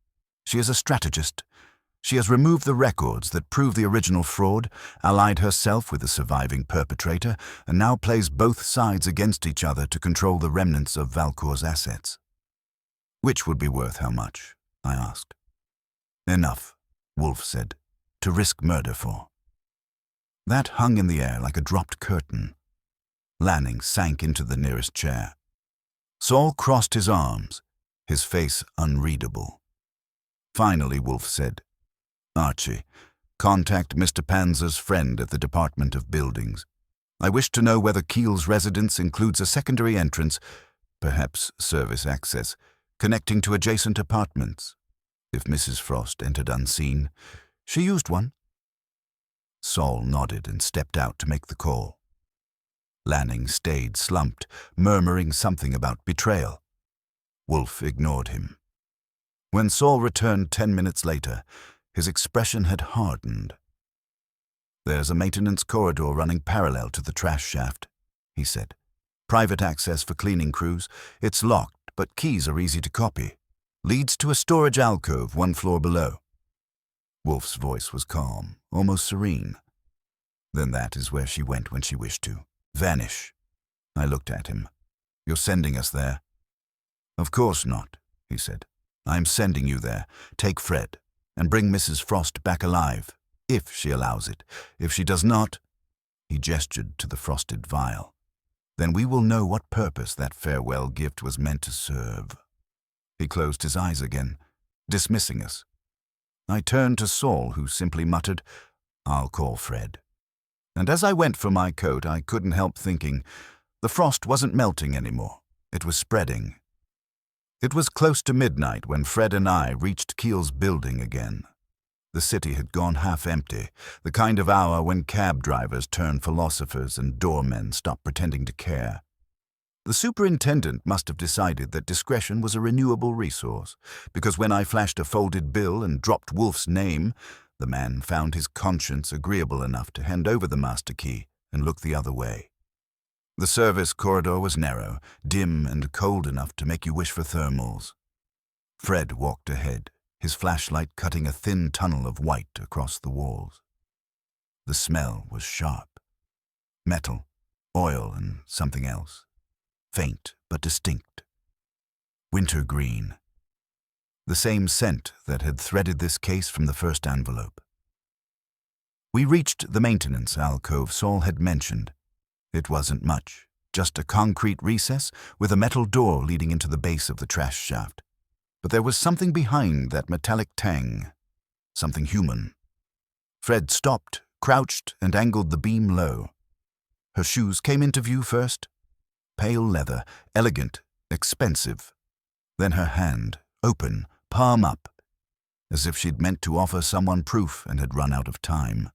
She is a strategist. She has removed the records that prove the original fraud, allied herself with the surviving perpetrator, and now plays both sides against each other to control the remnants of Valcourt's assets." "Which would be worth how much?" I asked. "Enough," Wolfe said, "to risk murder for." That hung in the air like a dropped curtain. Lanning sank into the nearest chair. Saul crossed his arms, his face unreadable. Finally, Wolfe said, "Archie, contact Mr. Panzer's friend at the Department of Buildings. I wish to know whether Kiel's residence includes a secondary entrance, perhaps service access, connecting to adjacent apartments. If Mrs. Frost entered unseen, she used one." Saul nodded and stepped out to make the call. Lanning stayed slumped, murmuring something about betrayal. Wolfe ignored him. When Saul returned 10 minutes later, his expression had hardened. "There's a maintenance corridor running parallel to the trash shaft," he said. "Private access for cleaning crews. It's locked, but keys are easy to copy. Leads to a storage alcove 1 floor below." Wolfe's voice was calm, almost serene. "Then that is where she went when she wished to. Vanish." I looked at him. "You're sending us there?" "Of course not," he said. "I'm sending you there. Take Fred, and bring Mrs. Frost back alive, if she allows it. If she does not," he gestured to the frosted vial, "then we will know what purpose that farewell gift was meant to serve." He closed his eyes again, dismissing us. I turned to Saul, who simply muttered, "I'll call Fred." And as I went for my coat, I couldn't help thinking, the frost wasn't melting anymore. It was spreading. It was close to midnight when Fred and I reached Keel's building again. The city had gone half empty, the kind of hour when cab drivers turn philosophers and doormen stop pretending to care. The superintendent must have decided that discretion was a renewable resource, because when I flashed a folded bill and dropped Wolfe's name, the man found his conscience agreeable enough to hand over the master key and look the other way. The service corridor was narrow, dim and cold enough to make you wish for thermals. Fred walked ahead, his flashlight cutting a thin tunnel of white across the walls. The smell was sharp. Metal, oil, and something else. Faint but distinct. Wintergreen. The same scent that had threaded this case from the first envelope. We reached the maintenance alcove Saul had mentioned. It wasn't much, just a concrete recess with a metal door leading into the base of the trash shaft. But there was something behind that metallic tang, something human. Fred stopped, crouched, and angled the beam low. Her shoes came into view first. Pale leather, elegant, expensive. Then her hand, open, palm up, as if she'd meant to offer someone proof and had run out of time.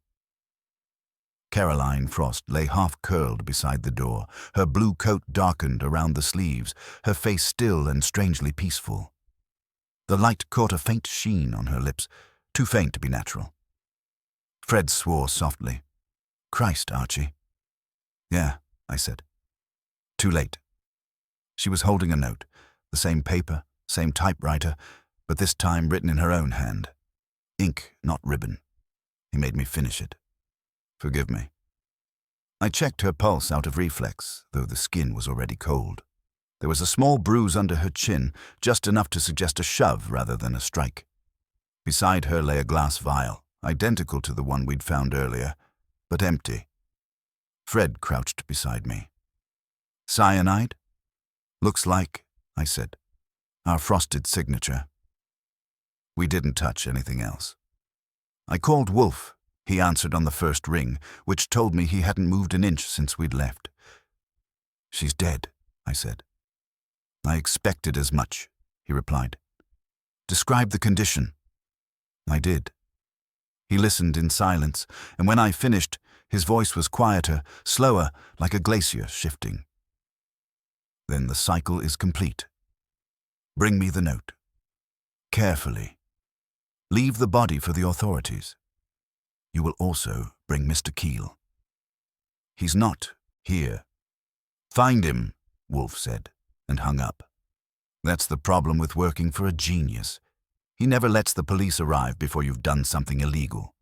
Caroline Frost lay half-curled beside the door, her blue coat darkened around the sleeves, her face still and strangely peaceful. The light caught a faint sheen on her lips, too faint to be natural. Fred swore softly. "Christ, Archie." "Yeah," I said. Too late. She was holding a note, the same paper, same typewriter, but this time written in her own hand. Ink, not ribbon. He made me finish it. "Forgive me." I checked her pulse out of reflex, though the skin was already cold. There was a small bruise under her chin, just enough to suggest a shove rather than a strike. Beside her lay a glass vial, identical to the one we'd found earlier, but empty. Fred crouched beside me. "Cyanide?" "Looks like," I said. "Our frosted signature." We didn't touch anything else. I called Wolfe. He answered on the first ring, which told me he hadn't moved an inch since we'd left. "She's dead," I said. "I expected as much," he replied. "Describe the condition." I did. He listened in silence, and when I finished, his voice was quieter, slower, like a glacier shifting. "Then the cycle is complete. Bring me the note. Carefully. Leave the body for the authorities. You will also bring Mr. Keel. He's not here." "Find him," Wolfe said, and hung up. That's the problem with working for a genius. He never lets the police arrive before you've done something illegal.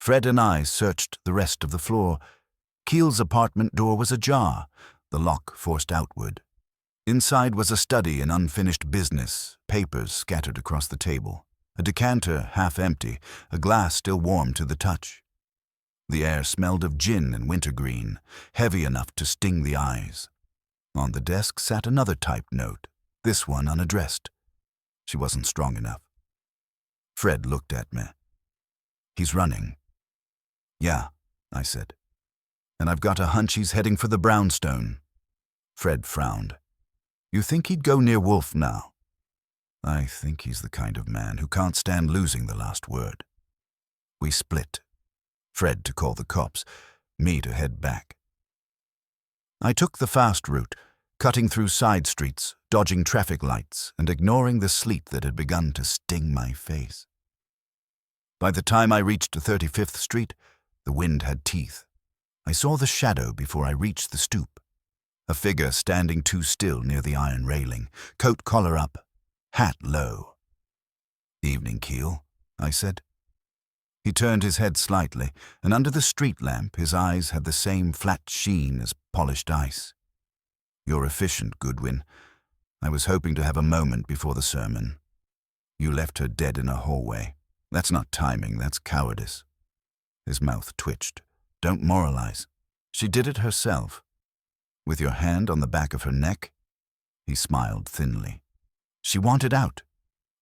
Fred and I searched the rest of the floor. Keel's apartment door was ajar, the lock forced outward. Inside was a study in unfinished business, papers scattered across the table, a decanter half empty, a glass still warm to the touch. The air smelled of gin and wintergreen, heavy enough to sting the eyes. On the desk sat another typed note, this one unaddressed. She wasn't strong enough. Fred looked at me. "He's running." "Yeah," I said. "And I've got a hunch he's heading for the brownstone." Fred frowned. "You think he'd go near Wolfe now?" "I think he's the kind of man who can't stand losing the last word." We split. Fred to call the cops, me to head back. I took the fast route, cutting through side streets, dodging traffic lights and ignoring the sleet that had begun to sting my face. By the time I reached 35th Street, the wind had teeth. I saw the shadow before I reached the stoop. A figure standing too still near the iron railing, coat collar up, hat low. "Evening, Keel," I said. He turned his head slightly, and under the street lamp his eyes had the same flat sheen as polished ice. "You're efficient, Goodwin. I was hoping to have a moment before the sermon. You left her dead in a hallway. That's not timing, that's cowardice." His mouth twitched. "Don't moralize. She did it herself." "With your hand on the back of her neck?" He smiled thinly. "She wanted out.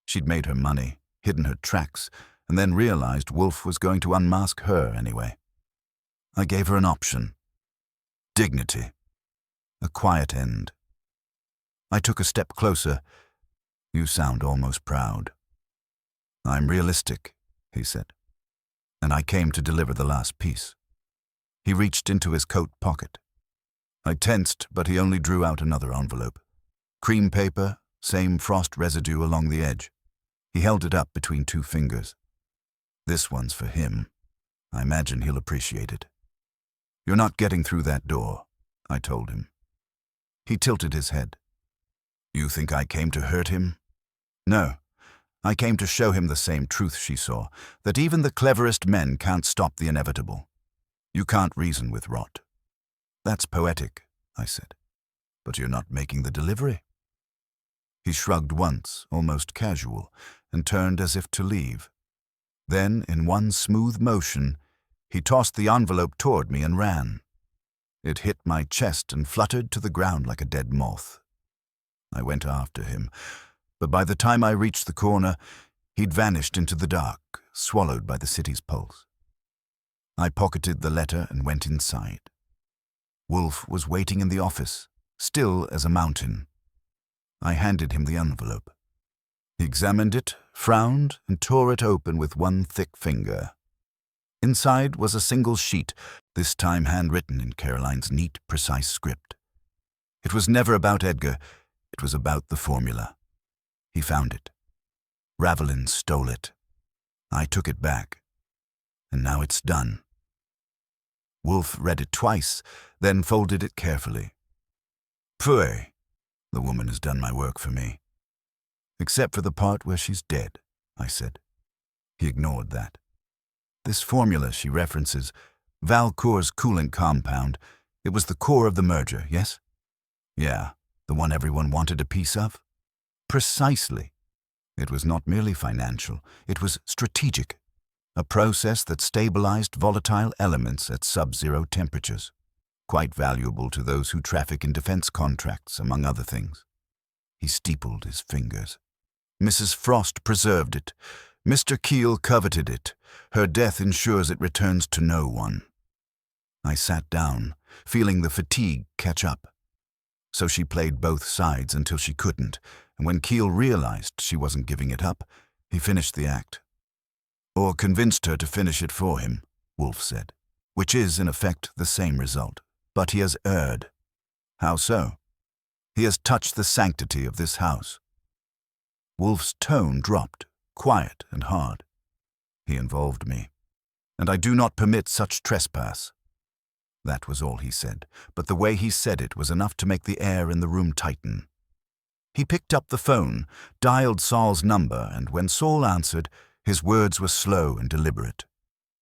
She'd made her money, hidden her tracks, and then realized Wolfe was going to unmask her anyway. I gave her an option. Dignity. A quiet end." I took a step closer. "You sound almost proud." "I'm realistic," he said. "And I came to deliver the last piece." He reached into his coat pocket. I tensed, but he only drew out another envelope. Cream paper, same frost residue along the edge. He held it up between two fingers. "This one's for him. I imagine he'll appreciate it." "You're not getting through that door," I told him. He tilted his head. "You think I came to hurt him?" "No. I came to show him the same truth she saw, that even the cleverest men can't stop the inevitable. You can't reason with rot." "That's poetic," I said. "But you're not making the delivery." He shrugged once, almost casual, and turned as if to leave. Then, in one smooth motion, he tossed the envelope toward me and ran. It hit my chest and fluttered to the ground like a dead moth. I went after him, but by the time I reached the corner, he'd vanished into the dark, swallowed by the city's pulse. I pocketed the letter and went inside. Wolfe was waiting in the office, still as a mountain. I handed him the envelope. He examined it, frowned, and tore it open with one thick finger. Inside was a single sheet, this time handwritten in Caroline's neat, precise script. It was never about Edgar, it was about the formula. He found it. Ravelin stole it. I took it back. And now it's done. Wolfe read it twice, then folded it carefully. "Pooh, the woman has done my work for me." "Except for the part where she's dead," I said. He ignored that. "This formula she references, Valcour's coolant compound, it was the core of the merger, yes?" "Yeah, the one everyone wanted a piece of?" "Precisely. It was not merely financial, it was strategic. A process that stabilized volatile elements at sub-zero temperatures. Quite valuable to those who traffic in defense contracts, among other things." He steepled his fingers. "Mrs. Frost preserved it. Mr. Keel coveted it. Her death ensures it returns to no one." I sat down, feeling the fatigue catch up. So she played both sides until she couldn't, and when Keel realized she wasn't giving it up, he finished the act. "Or convinced her to finish it for him," Wolfe said, "which is, in effect, the same result. But he has erred." "How so?" "He has touched the sanctity of this house." Wolfe's tone dropped, quiet and hard. "He involved me, and I do not permit such trespass." That was all he said, but the way he said it was enough to make the air in the room tighten. He picked up the phone, dialed Saul's number, and when Saul answered, his words were slow and deliberate.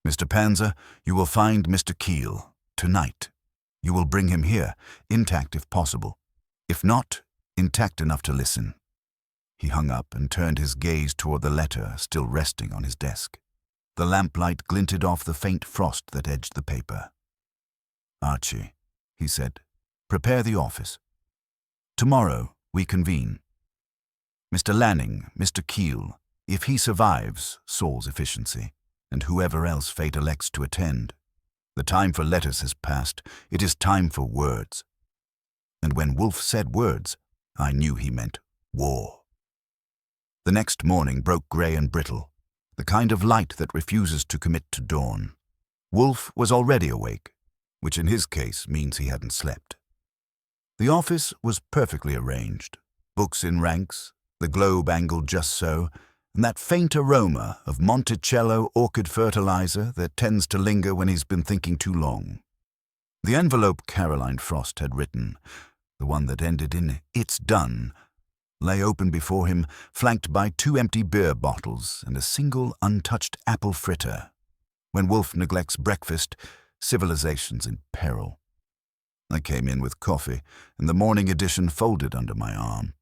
"Mr. Panzer, you will find Mr. Keel, tonight. You will bring him here, intact if possible. If not, intact enough to listen." He hung up and turned his gaze toward the letter still resting on his desk. The lamplight glinted off the faint frost that edged the paper. "Archie," he said, "prepare the office. Tomorrow we convene. Mr. Lanning, Mr. Keel, if he survives Saul's efficiency, and whoever else fate elects to attend. The time for letters has passed. It is time for words." And when Wolfe said words, I knew he meant war. The next morning broke grey and brittle, the kind of light that refuses to commit to dawn. Wolfe was already awake, which in his case means he hadn't slept. The office was perfectly arranged. books in ranks, the globe angled just so, and that faint aroma of Monticello orchid fertilizer that tends to linger when he's been thinking too long. The envelope Caroline Frost had written, the one that ended in "It's done," lay open before him, flanked by 2 empty beer bottles and a single untouched apple fritter. When Wolfe neglects breakfast, civilization's in peril. I came in with coffee, and the morning edition folded under my arm.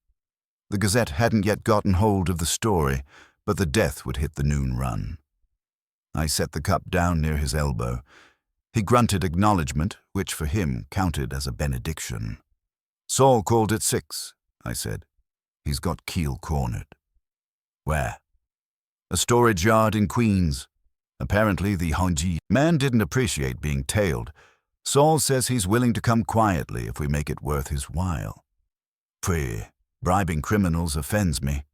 The Gazette hadn't yet gotten hold of the story, but the death would hit the noon run. I set the cup down near his elbow. He grunted acknowledgement, which for him counted as a benediction. "Saul called at 6, I said. "He's got Keel cornered." "Where?" "A storage yard in Queens. Apparently the Honji man didn't appreciate being tailed. Saul says he's willing to come quietly if we make it worth his while." "Pfui, bribing criminals offends me."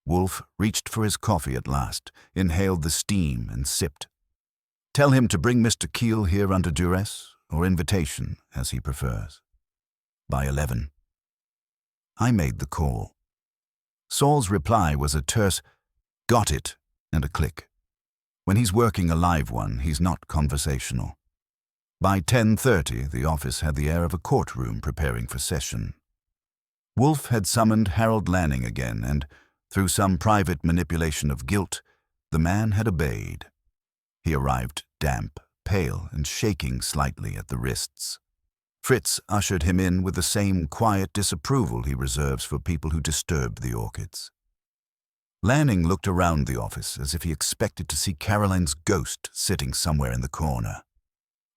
Wolfe reached for his coffee at last, inhaled the steam and sipped. "Tell him to bring Mr. Keel here under duress, or invitation, as he prefers. By 11. I made the call. Saul's reply was a terse, "Got it," and a click. When he's working a live one, he's not conversational. By 10:30, the office had the air of a courtroom preparing for session. Wolfe had summoned Harold Lanning again, and, through some private manipulation of guilt, the man had obeyed. He arrived damp, pale, and shaking slightly at the wrists. Fritz ushered him in with the same quiet disapproval he reserves for people who disturb the orchids. Lanning looked around the office as if he expected to see Caroline's ghost sitting somewhere in the corner.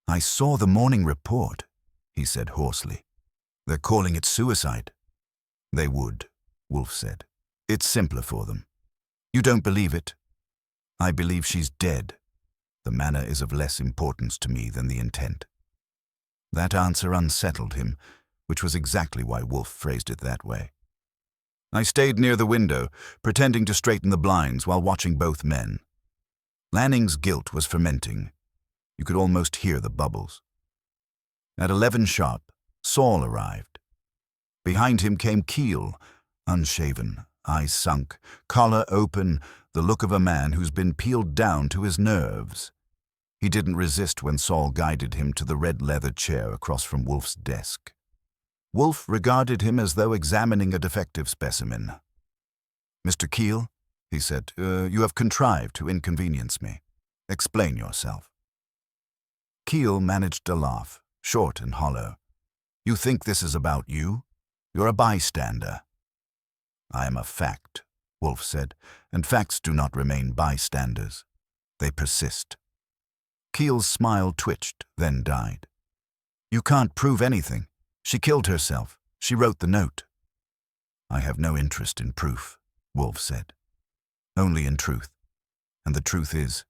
"I saw the morning report," he said hoarsely. "They're calling it suicide." "They would," Wolfe said. "It's simpler for them. You don't believe it?" "I believe she's dead. The manner is of less importance to me than the intent." That answer unsettled him, which was exactly why Wolfe phrased it that way. I stayed near the window, pretending to straighten the blinds while watching both men. Lanning's guilt was fermenting. You could almost hear the bubbles. At 11 sharp, Saul arrived. Behind him came Keel, unshaven, eyes sunk, collar open, the look of a man who's been peeled down to his nerves. He didn't resist when Saul guided him to the red leather chair across from Wolfe's desk. Wolfe regarded him as though examining a defective specimen. "Mr. Keel," he said, "you have contrived to inconvenience me. Explain yourself." Keel managed a laugh, short and hollow. "You think this is about you? You're a bystander." "I am a fact," Wolfe said, "and facts do not remain bystanders. They persist." Keel's smile twitched, then died. "You can't prove anything. She killed herself. She wrote the note." "I have no interest in proof," Wolfe said. "Only in truth. And the truth is,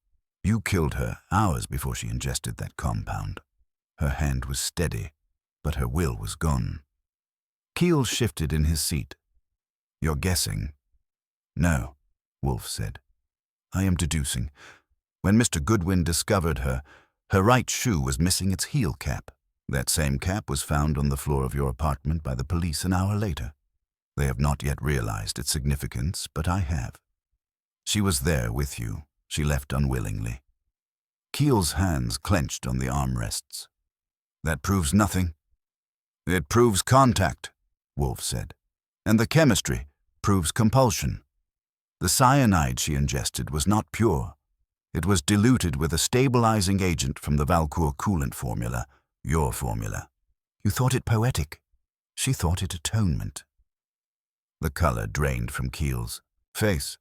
you killed her hours before she ingested that compound. Her hand was steady, but her will was gone." Keel shifted in his seat. "You're guessing." "No," Wolfe said. "I am deducing. When Mr. Goodwin discovered her, her right shoe was missing its heel cap. That same cap was found on the floor of your apartment by the police an hour later. They have not yet realized its significance, but I have. She was there with you. She left unwillingly." Keel's hands clenched on the armrests. "That proves nothing." "It proves contact," Wolfe said. "And the chemistry proves compulsion. The cyanide she ingested was not pure. It was diluted with a stabilizing agent from the Valcourt coolant formula, your formula. You thought it poetic. She thought it atonement." The color drained from Keel's face.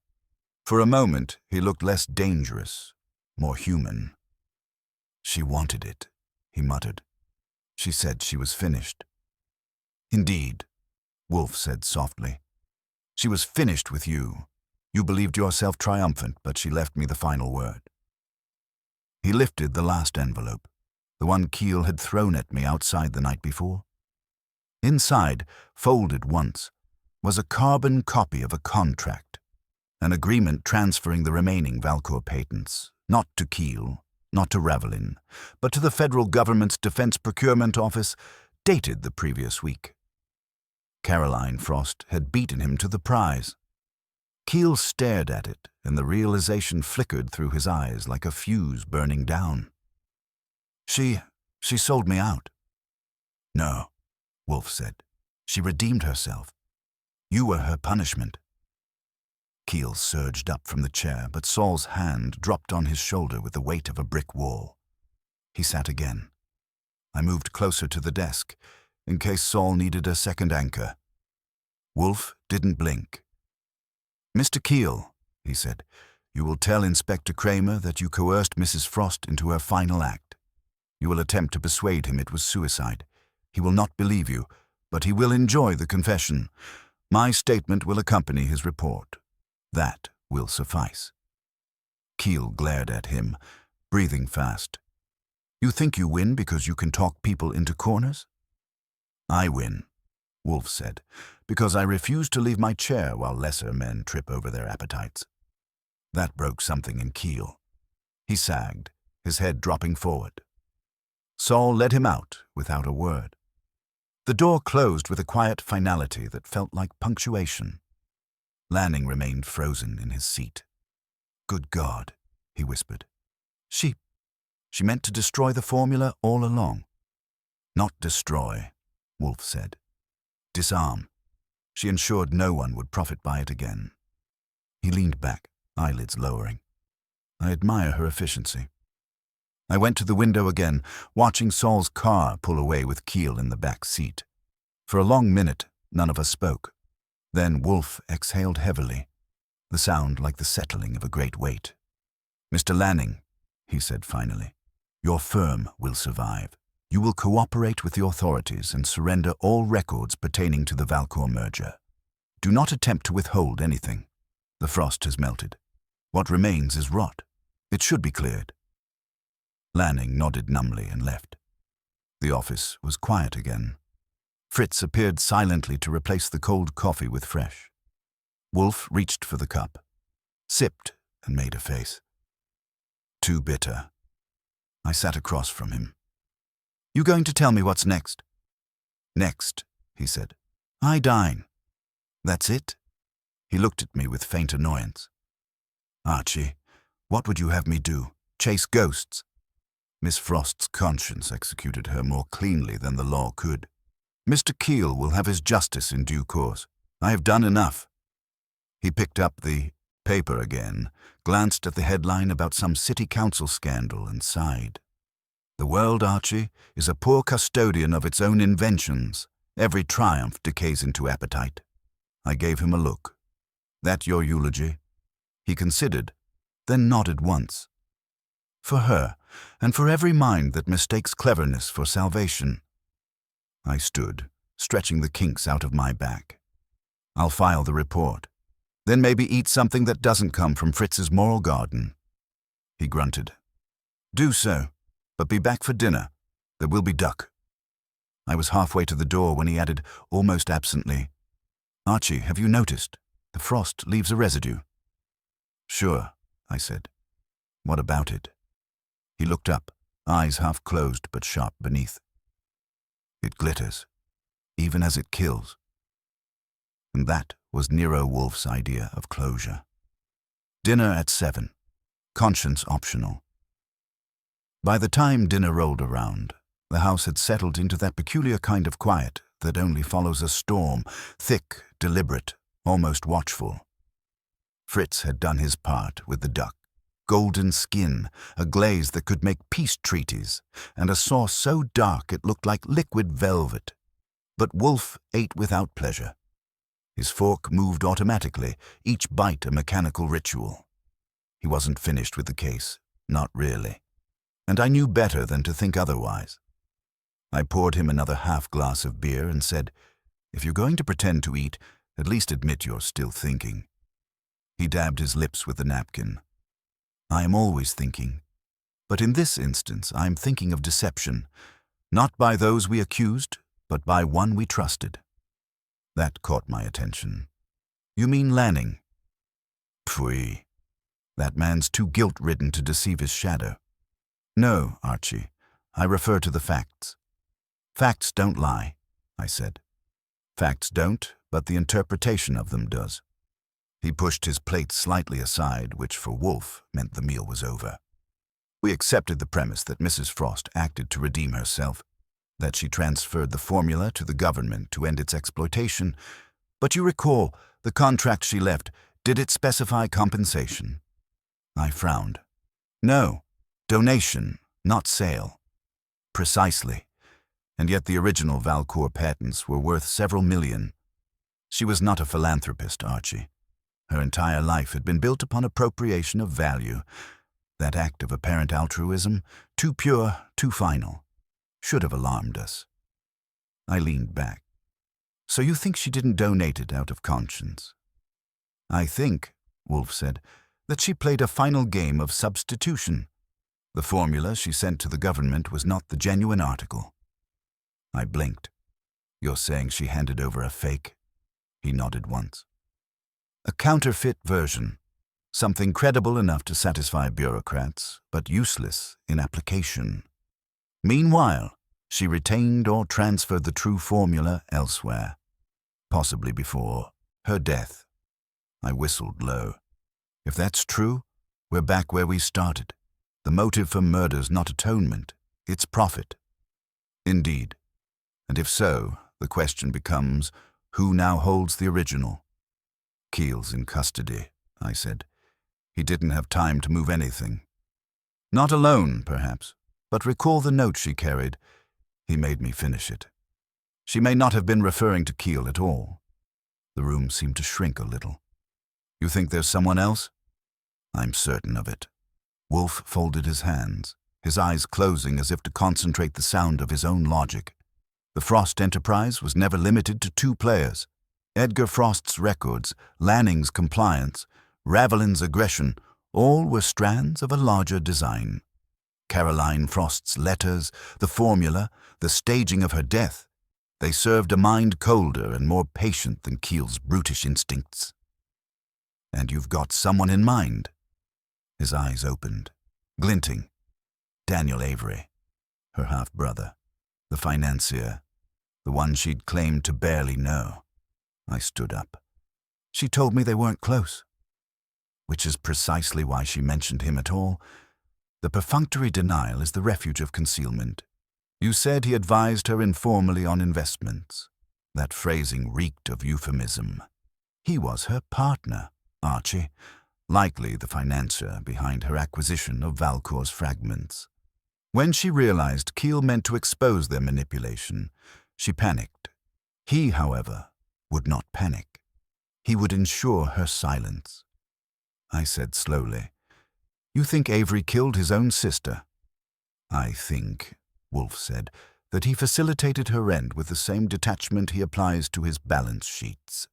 For a moment, he looked less dangerous, more human. "She wanted it," he muttered. "She said she was finished." "Indeed," Wolfe said softly. "She was finished with you. You believed yourself triumphant, but she left me the final word." He lifted the last envelope, the one Keel had thrown at me outside the night before. Inside, folded once, was a carbon copy of a contract, an agreement transferring the remaining Valcourt patents, not to Keel, not to Ravelin, but to the federal government's Defense Procurement Office, dated the previous week. Caroline Frost had beaten him to the prize. Keel stared at it, and the realization flickered through his eyes like a fuse burning down. She sold me out. No, Wolfe said. She redeemed herself. You were her punishment. Keel surged up from the chair, but Saul's hand dropped on his shoulder with the weight of a brick wall. He sat again. I moved closer to the desk, in case Saul needed a second anchor. Wolfe didn't blink. Mr. Keel, he said, you will tell Inspector Kramer that you coerced Mrs. Frost into her final act. You will attempt to persuade him it was suicide. He will not believe you, but he will enjoy the confession. My statement will accompany his report. That will suffice. Keel glared at him, breathing fast. You think you win because you can talk people into corners? I win, Wolfe said, because I refuse to leave my chair while lesser men trip over their appetites. That broke something in Keel. He sagged, his head dropping forward. Saul led him out without a word. The door closed with a quiet finality that felt like punctuation. Lanning remained frozen in his seat. Good God, he whispered. She meant to destroy the formula all along. Not destroy, Wolfe said. Disarm. She ensured no one would profit by it again. He leaned back, eyelids lowering. I admire her efficiency. I went to the window again, watching Saul's car pull away with Keel in the back seat. For a long minute, none of us spoke. Then Wolfe exhaled heavily, the sound like the settling of a great weight. Mr. Lanning, he said finally, your firm will survive. You will cooperate with the authorities and surrender all records pertaining to the Valcour merger. Do not attempt to withhold anything. The frost has melted. What remains is rot. It should be cleared. Lanning nodded numbly and left. The office was quiet again. Fritz appeared silently to replace the cold coffee with fresh. Wolfe reached for the cup, sipped, and made a face. Too bitter. I sat across from him. You going to tell me what's next? Next, he said. I dine. That's it? He looked at me with faint annoyance. Archie, what would you have me do? Chase ghosts? Miss Frost's conscience executed her more cleanly than the law could. Mr. Keel will have his justice in due course. I have done enough. He picked up the paper again, glanced at the headline about some city council scandal and sighed. The world, Archie, is a poor custodian of its own inventions. Every triumph decays into appetite. I gave him a look. That your eulogy? He considered, then nodded once. For her, and for every mind that mistakes cleverness for salvation. I stood, stretching the kinks out of my back. I'll file the report. Then maybe eat something that doesn't come from Fritz's moral garden. He grunted. Do so, but be back for dinner. There will be duck. I was halfway to the door when he added, almost absently, Archie, have you noticed? The frost leaves a residue. Sure, I said. What about it? He looked up, eyes half closed but sharp beneath. It glitters, even as it kills. And that was Nero Wolfe's idea of closure. Dinner at 7, conscience optional. By the time dinner rolled around, the house had settled into that peculiar kind of quiet that only follows a storm, thick, deliberate, almost watchful. Fritz had done his part with the duck. Golden skin, a glaze that could make peace treaties, and a sauce so dark it looked like liquid velvet. But Wolfe ate without pleasure. His fork moved automatically, each bite a mechanical ritual. He wasn't finished with the case, not really. And I knew better than to think otherwise. I poured him another half glass of beer and said, if you're going to pretend to eat, at least admit you're still thinking. He dabbed his lips with the napkin. I am always thinking, but in this instance I am thinking of deception, not by those we accused, but by one we trusted. That caught my attention. You mean Lanning? Pfui. That man's too guilt-ridden to deceive his shadow. No, Archie, I refer to the facts. Facts don't lie, I said. Facts don't, but the interpretation of them does. He pushed his plate slightly aside, which for Wolfe meant the meal was over. We accepted the premise that Mrs. Frost acted to redeem herself, that she transferred the formula to the government to end its exploitation. But you recall, the contract she left, did it specify compensation? I frowned. No, donation, not sale. Precisely. And yet the original Valcour patents were worth several million. She was not a philanthropist, Archie. Her entire life had been built upon appropriation of value. That act of apparent altruism, too pure, too final, should have alarmed us. I leaned back. So you think she didn't donate it out of conscience? I think, Wolfe said, that she played a final game of substitution. The formula she sent to the government was not the genuine article. I blinked. You're saying she handed over a fake? He nodded once. A counterfeit version. Something credible enough to satisfy bureaucrats, but useless in application. Meanwhile, she retained or transferred the true formula elsewhere, possibly before her death. I whistled low. If that's true, we're back where we started. The motive for murder's not atonement, it's profit. Indeed. And if so, the question becomes, who now holds the original? Keel's in custody, I said. He didn't have time to move anything. Not alone, perhaps, but recall the note she carried. He made me finish it. She may not have been referring to Keel at all. The room seemed to shrink a little. You think there's someone else? I'm certain of it. Wolfe folded his hands, his eyes closing as if to concentrate the sound of his own logic. The Frost enterprise was never limited to 2 players. Edgar Frost's records, Lanning's compliance, Ravelin's aggression, all were strands of a larger design. Caroline Frost's letters, the formula, the staging of her death, they served a mind colder and more patient than Keel's brutish instincts. And you've got someone in mind. His eyes opened, glinting. Daniel Avery, her half-brother, the financier, the one she'd claimed to barely know. I stood up. She told me they weren't close. Which is precisely why she mentioned him at all. The perfunctory denial is the refuge of concealment. You said he advised her informally on investments. That phrasing reeked of euphemism. He was her partner, Archie, likely the financier behind her acquisition of Valcour's fragments. When she realized Keel meant to expose their manipulation, she panicked. He, however, would not panic. He would ensure her silence. I said slowly, You think Avery killed his own sister? I think, Wolfe said, that he facilitated her end with the same detachment he applies to his balance sheets.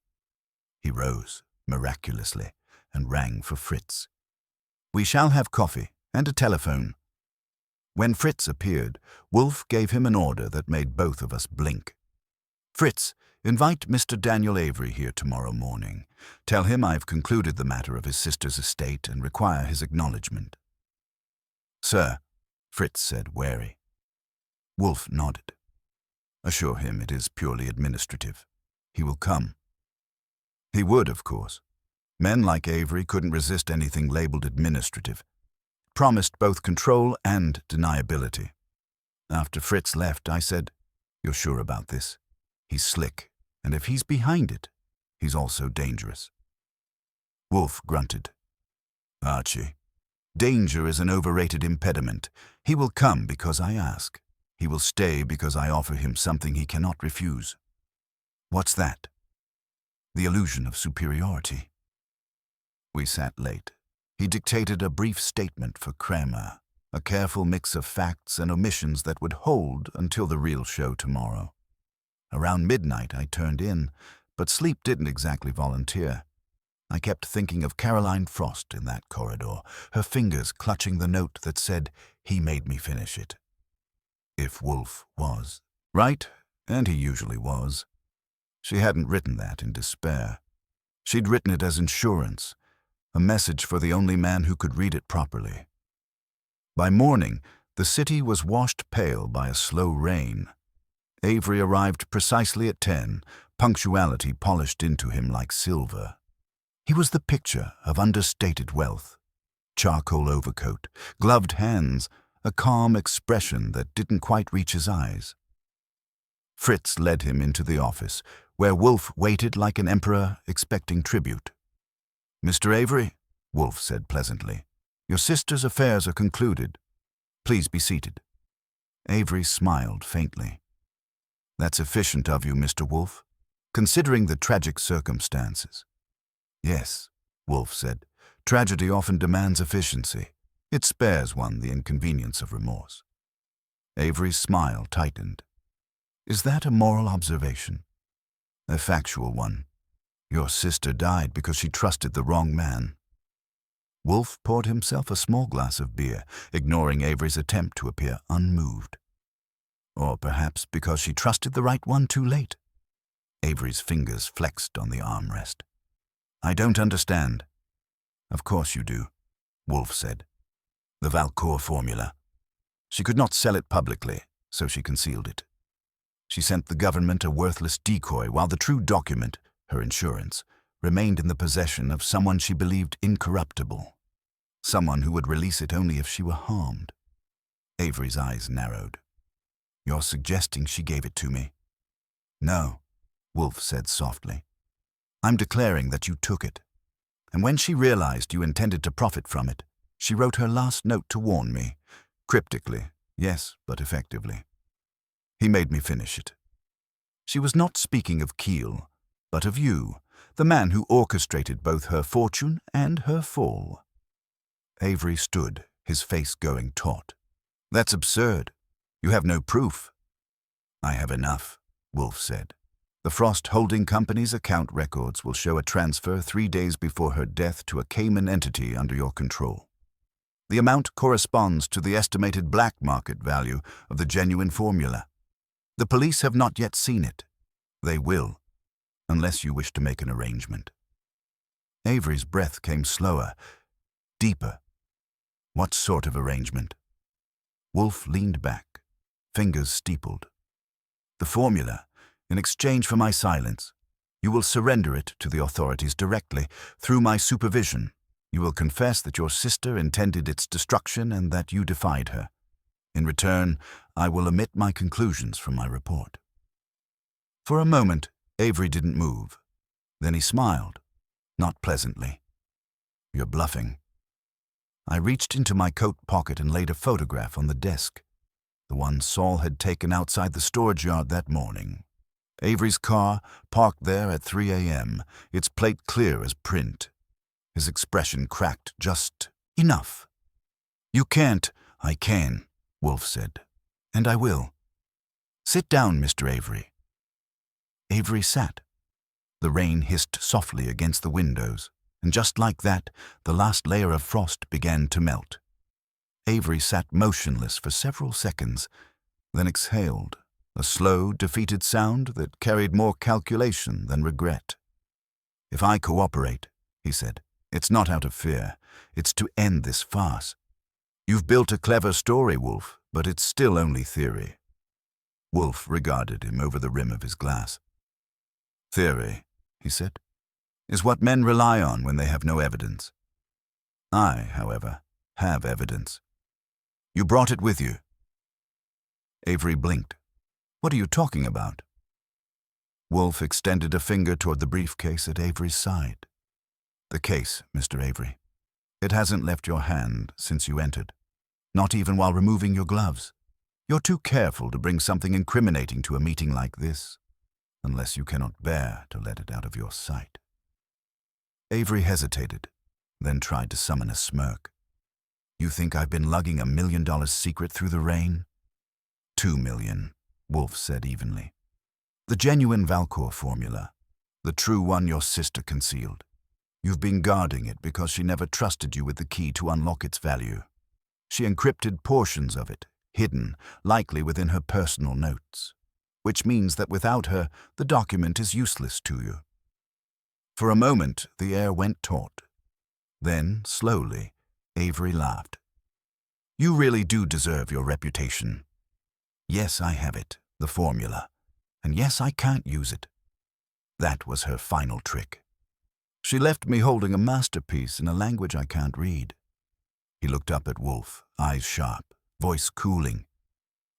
He rose, miraculously, and rang for Fritz. We shall have coffee and a telephone. When Fritz appeared, Wolfe gave him an order that made both of us blink. Fritz, invite Mr. Daniel Avery here tomorrow morning. Tell him I've concluded the matter of his sister's estate and require his acknowledgement. Sir, Fritz said, wary. Wolfe nodded. Assure him it is purely administrative. He will come. He would, of course. Men like Avery couldn't resist anything labeled administrative. Promised both control and deniability. After Fritz left, I said, You're sure about this? He's slick, and if he's behind it, he's also dangerous. Wolfe grunted. Archie, danger is an overrated impediment. He will come because I ask. He will stay because I offer him something he cannot refuse. What's that? The illusion of superiority. We sat late. He dictated a brief statement for Kramer, a careful mix of facts and omissions that would hold until the real show tomorrow. Around midnight I turned in, but sleep didn't exactly volunteer. I kept thinking of Caroline Frost in that corridor, her fingers clutching the note that said, He made me finish it. If Wolfe was right, and he usually was. She hadn't written that in despair. She'd written it as insurance, a message for the only man who could read it properly. By morning, the city was washed pale by a slow rain. Avery arrived precisely at 10, punctuality polished into him like silver. He was the picture of understated wealth. Charcoal overcoat, gloved hands, a calm expression that didn't quite reach his eyes. Fritz led him into the office, where Wolfe waited like an emperor expecting tribute. "Mr. Avery," Wolfe said pleasantly, "your sister's affairs are concluded. Please be seated." Avery smiled faintly. "That's efficient of you, Mr. Wolfe, considering the tragic circumstances." "Yes," Wolfe said, "tragedy often demands efficiency. It spares one the inconvenience of remorse." Avery's smile tightened. "Is that a moral observation?" "A factual one. Your sister died because she trusted the wrong man." Wolfe poured himself a small glass of beer, ignoring Avery's attempt to appear unmoved. "Or perhaps because she trusted the right one too late." Avery's fingers flexed on the armrest. "I don't understand." "Of course you do," Wolfe said. "The Valcour formula. She could not sell it publicly, so she concealed it. She sent the government a worthless decoy while the true document, her insurance, remained in the possession of someone she believed incorruptible. Someone who would release it only if she were harmed." Avery's eyes narrowed. "You're suggesting she gave it to me?" "No," Wolfe said softly. "I'm declaring that you took it. And when she realized you intended to profit from it, she wrote her last note to warn me. Cryptically, yes, but effectively. He made me finish it. She was not speaking of Keel, but of you, the man who orchestrated both her fortune and her fall." Avery stood, his face going taut. "That's absurd. You have no proof." "I have enough," Wolfe said. "The Frost Holding Company's account records will show a transfer 3 days before her death to a Cayman entity under your control. The amount corresponds to the estimated black market value of the genuine formula. The police have not yet seen it. They will, unless you wish to make an arrangement." Avery's breath came slower, deeper. "What sort of arrangement?" Wolfe leaned back, fingers steepled. "The formula, in exchange for my silence. You will surrender it to the authorities directly, through my supervision. You will confess that your sister intended its destruction and that you defied her. In return, I will omit my conclusions from my report." For a moment, Avery didn't move. Then he smiled, not pleasantly. "You're bluffing." I reached into my coat pocket and laid a photograph on the desk. The one Saul had taken outside the storage yard that morning. Avery's car, parked there at 3 a.m., its plate clear as print. His expression cracked just enough. "You can't." "I can," Wolfe said. "And I will. Sit down, Mr. Avery." Avery sat. The rain hissed softly against the windows, and just like that, the last layer of frost began to melt. Avery sat motionless for several seconds, then exhaled, a slow, defeated sound that carried more calculation than regret. "If I cooperate," he said, "it's not out of fear. It's to end this farce. You've built a clever story, Wolfe, but it's still only theory." Wolfe regarded him over the rim of his glass. "Theory," he said, "is what men rely on when they have no evidence. I, however, have evidence. You brought it with you." Avery blinked. "What are you talking about?" Wolfe extended a finger toward the briefcase at Avery's side. "The case, Mr. Avery. It hasn't left your hand since you entered, not even while removing your gloves. You're too careful to bring something incriminating to a meeting like this, unless you cannot bear to let it out of your sight." Avery hesitated, then tried to summon a smirk. "You think I've been lugging $1 million secret through the rain?" $2 million, Wolfe said evenly. "The genuine Valcour formula, the true one your sister concealed. You've been guarding it because she never trusted you with the key to unlock its value. She encrypted portions of it, hidden, likely within her personal notes, which means that without her, the document is useless to you." For a moment, the air went taut. Then, slowly, Avery laughed. "You really do deserve your reputation. Yes, I have it, the formula. And yes, I can't use it. That was her final trick. She left me holding a masterpiece in a language I can't read. He looked up at Wolfe, eyes sharp, voice cooling.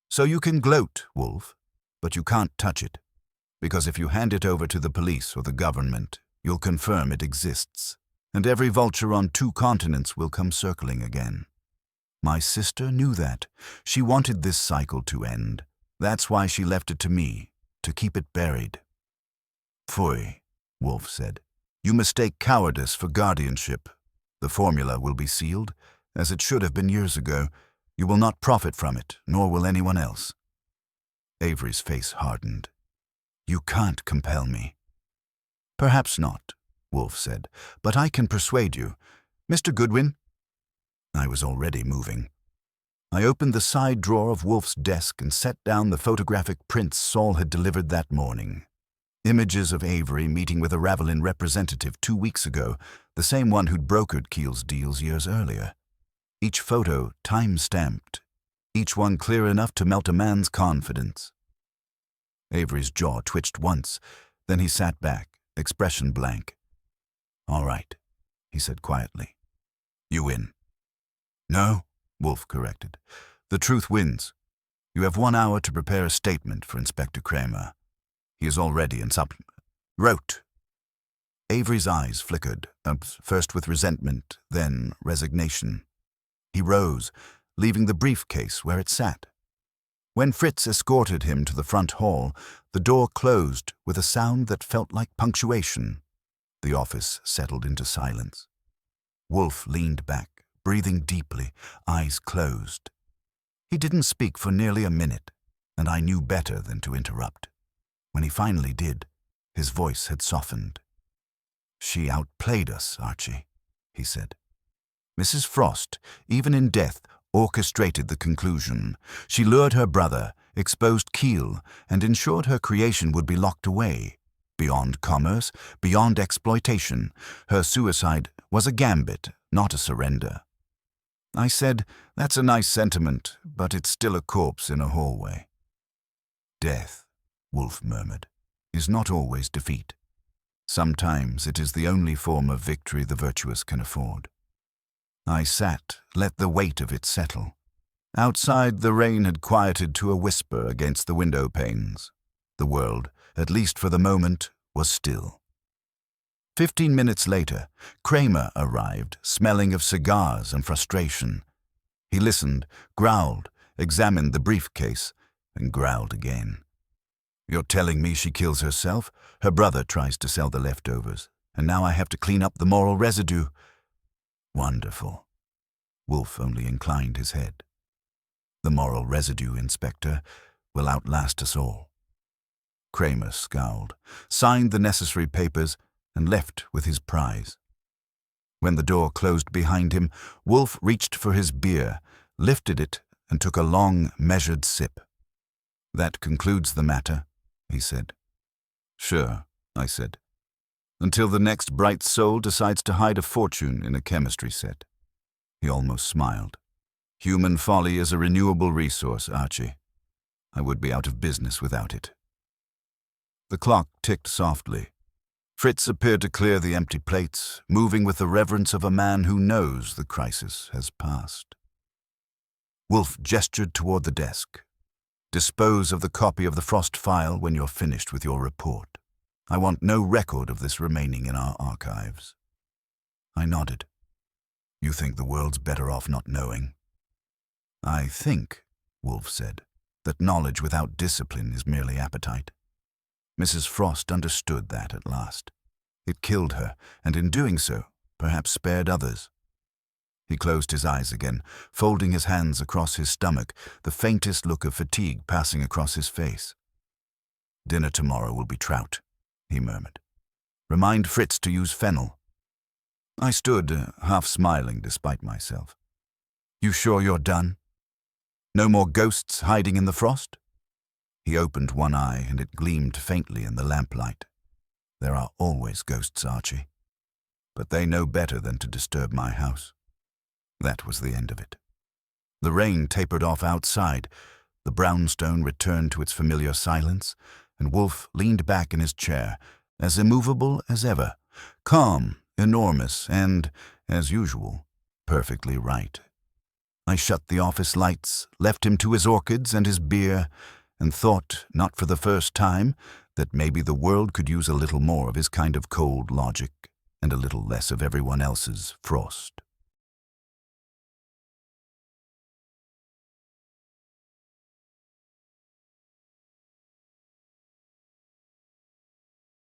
So you can gloat, Wolfe, but you can't touch it, because if you hand it over to the police or the government, you'll confirm it exists, and every vulture on 2 continents will come circling again. My sister knew that. She wanted this cycle to end. That's why she left it to me, to keep it buried. Pfui, Wolfe said. You mistake cowardice for guardianship. The formula will be sealed, as it should have been years ago. You will not profit from it, nor will anyone else. Avery's face hardened. You can't compel me. Perhaps not, Wolfe said, but I can persuade you. Mr. Goodwin? I was already moving. I opened the side drawer of Wolfe's desk and set down the photographic prints Saul had delivered that morning. Images of Avery meeting with a Ravelin representative 2 weeks ago, the same one who'd brokered Keel's deals years earlier. Each photo time-stamped, each one clear enough to melt a man's confidence. Avery's jaw twitched once, then he sat back, expression blank. All right, he said quietly. You win. No, Wolfe corrected. The truth wins. You have 1 hour to prepare a statement for Inspector Kramer. He is already in wrote. Avery's eyes flickered, first with resentment, then resignation. He rose, leaving the briefcase where it sat. When Fritz escorted him to the front hall, the door closed with a sound that felt like punctuation. The office settled into silence. Wolfe leaned back, breathing deeply, eyes closed. He didn't speak for nearly a minute, and I knew better than to interrupt. When he finally did, his voice had softened. She outplayed us, Archie, he said. Mrs. Frost, even in death, orchestrated the conclusion. She lured her brother, exposed Keel, and ensured her creation would be locked away. Beyond commerce, beyond exploitation, her suicide was a gambit, not a surrender. I said, that's a nice sentiment, but it's still a corpse in a hallway. Death, Wolfe murmured, is not always defeat. Sometimes it is the only form of victory the virtuous can afford. I sat, let the weight of it settle. Outside, the rain had quieted to a whisper against the window panes. The world, at least for the moment, was still. 15 minutes later, Kramer arrived, smelling of cigars and frustration. He listened, growled, examined the briefcase, and growled again. You're telling me she kills herself? Her brother tries to sell the leftovers, and now I have to clean up the moral residue. Wonderful. Wolfe only inclined his head. The moral residue, Inspector, will outlast us all. Kramer scowled, signed the necessary papers, and left with his prize. When the door closed behind him, Wolfe reached for his beer, lifted it, and took a long, measured sip. That concludes the matter, he said. Sure, I said. Until the next bright soul decides to hide a fortune in a chemistry set. He almost smiled. Human folly is a renewable resource, Archie. I would be out of business without it. The clock ticked softly. Fritz appeared to clear the empty plates, moving with the reverence of a man who knows the crisis has passed. Wolfe gestured toward the desk. Dispose of the copy of the Frost file when you're finished with your report. I want no record of this remaining in our archives. I nodded. You think the world's better off not knowing? I think, Wolfe said, that knowledge without discipline is merely appetite. Mrs. Frost understood that at last. It killed her, and in doing so, perhaps spared others. He closed his eyes again, folding his hands across his stomach, the faintest look of fatigue passing across his face. Dinner tomorrow will be trout, he murmured. Remind Fritz to use fennel. I stood, half smiling despite myself. You sure you're done? No more ghosts hiding in the frost? He opened one eye, and it gleamed faintly in the lamplight. There are always ghosts, Archie. But they know better than to disturb my house. That was the end of it. The rain tapered off outside. The brownstone returned to its familiar silence, and Wolfe leaned back in his chair, as immovable as ever, calm, enormous, and, as usual, perfectly right. I shut the office lights, left him to his orchids and his beer, and thought, not for the first time, that maybe the world could use a little more of his kind of cold logic and a little less of everyone else's frost.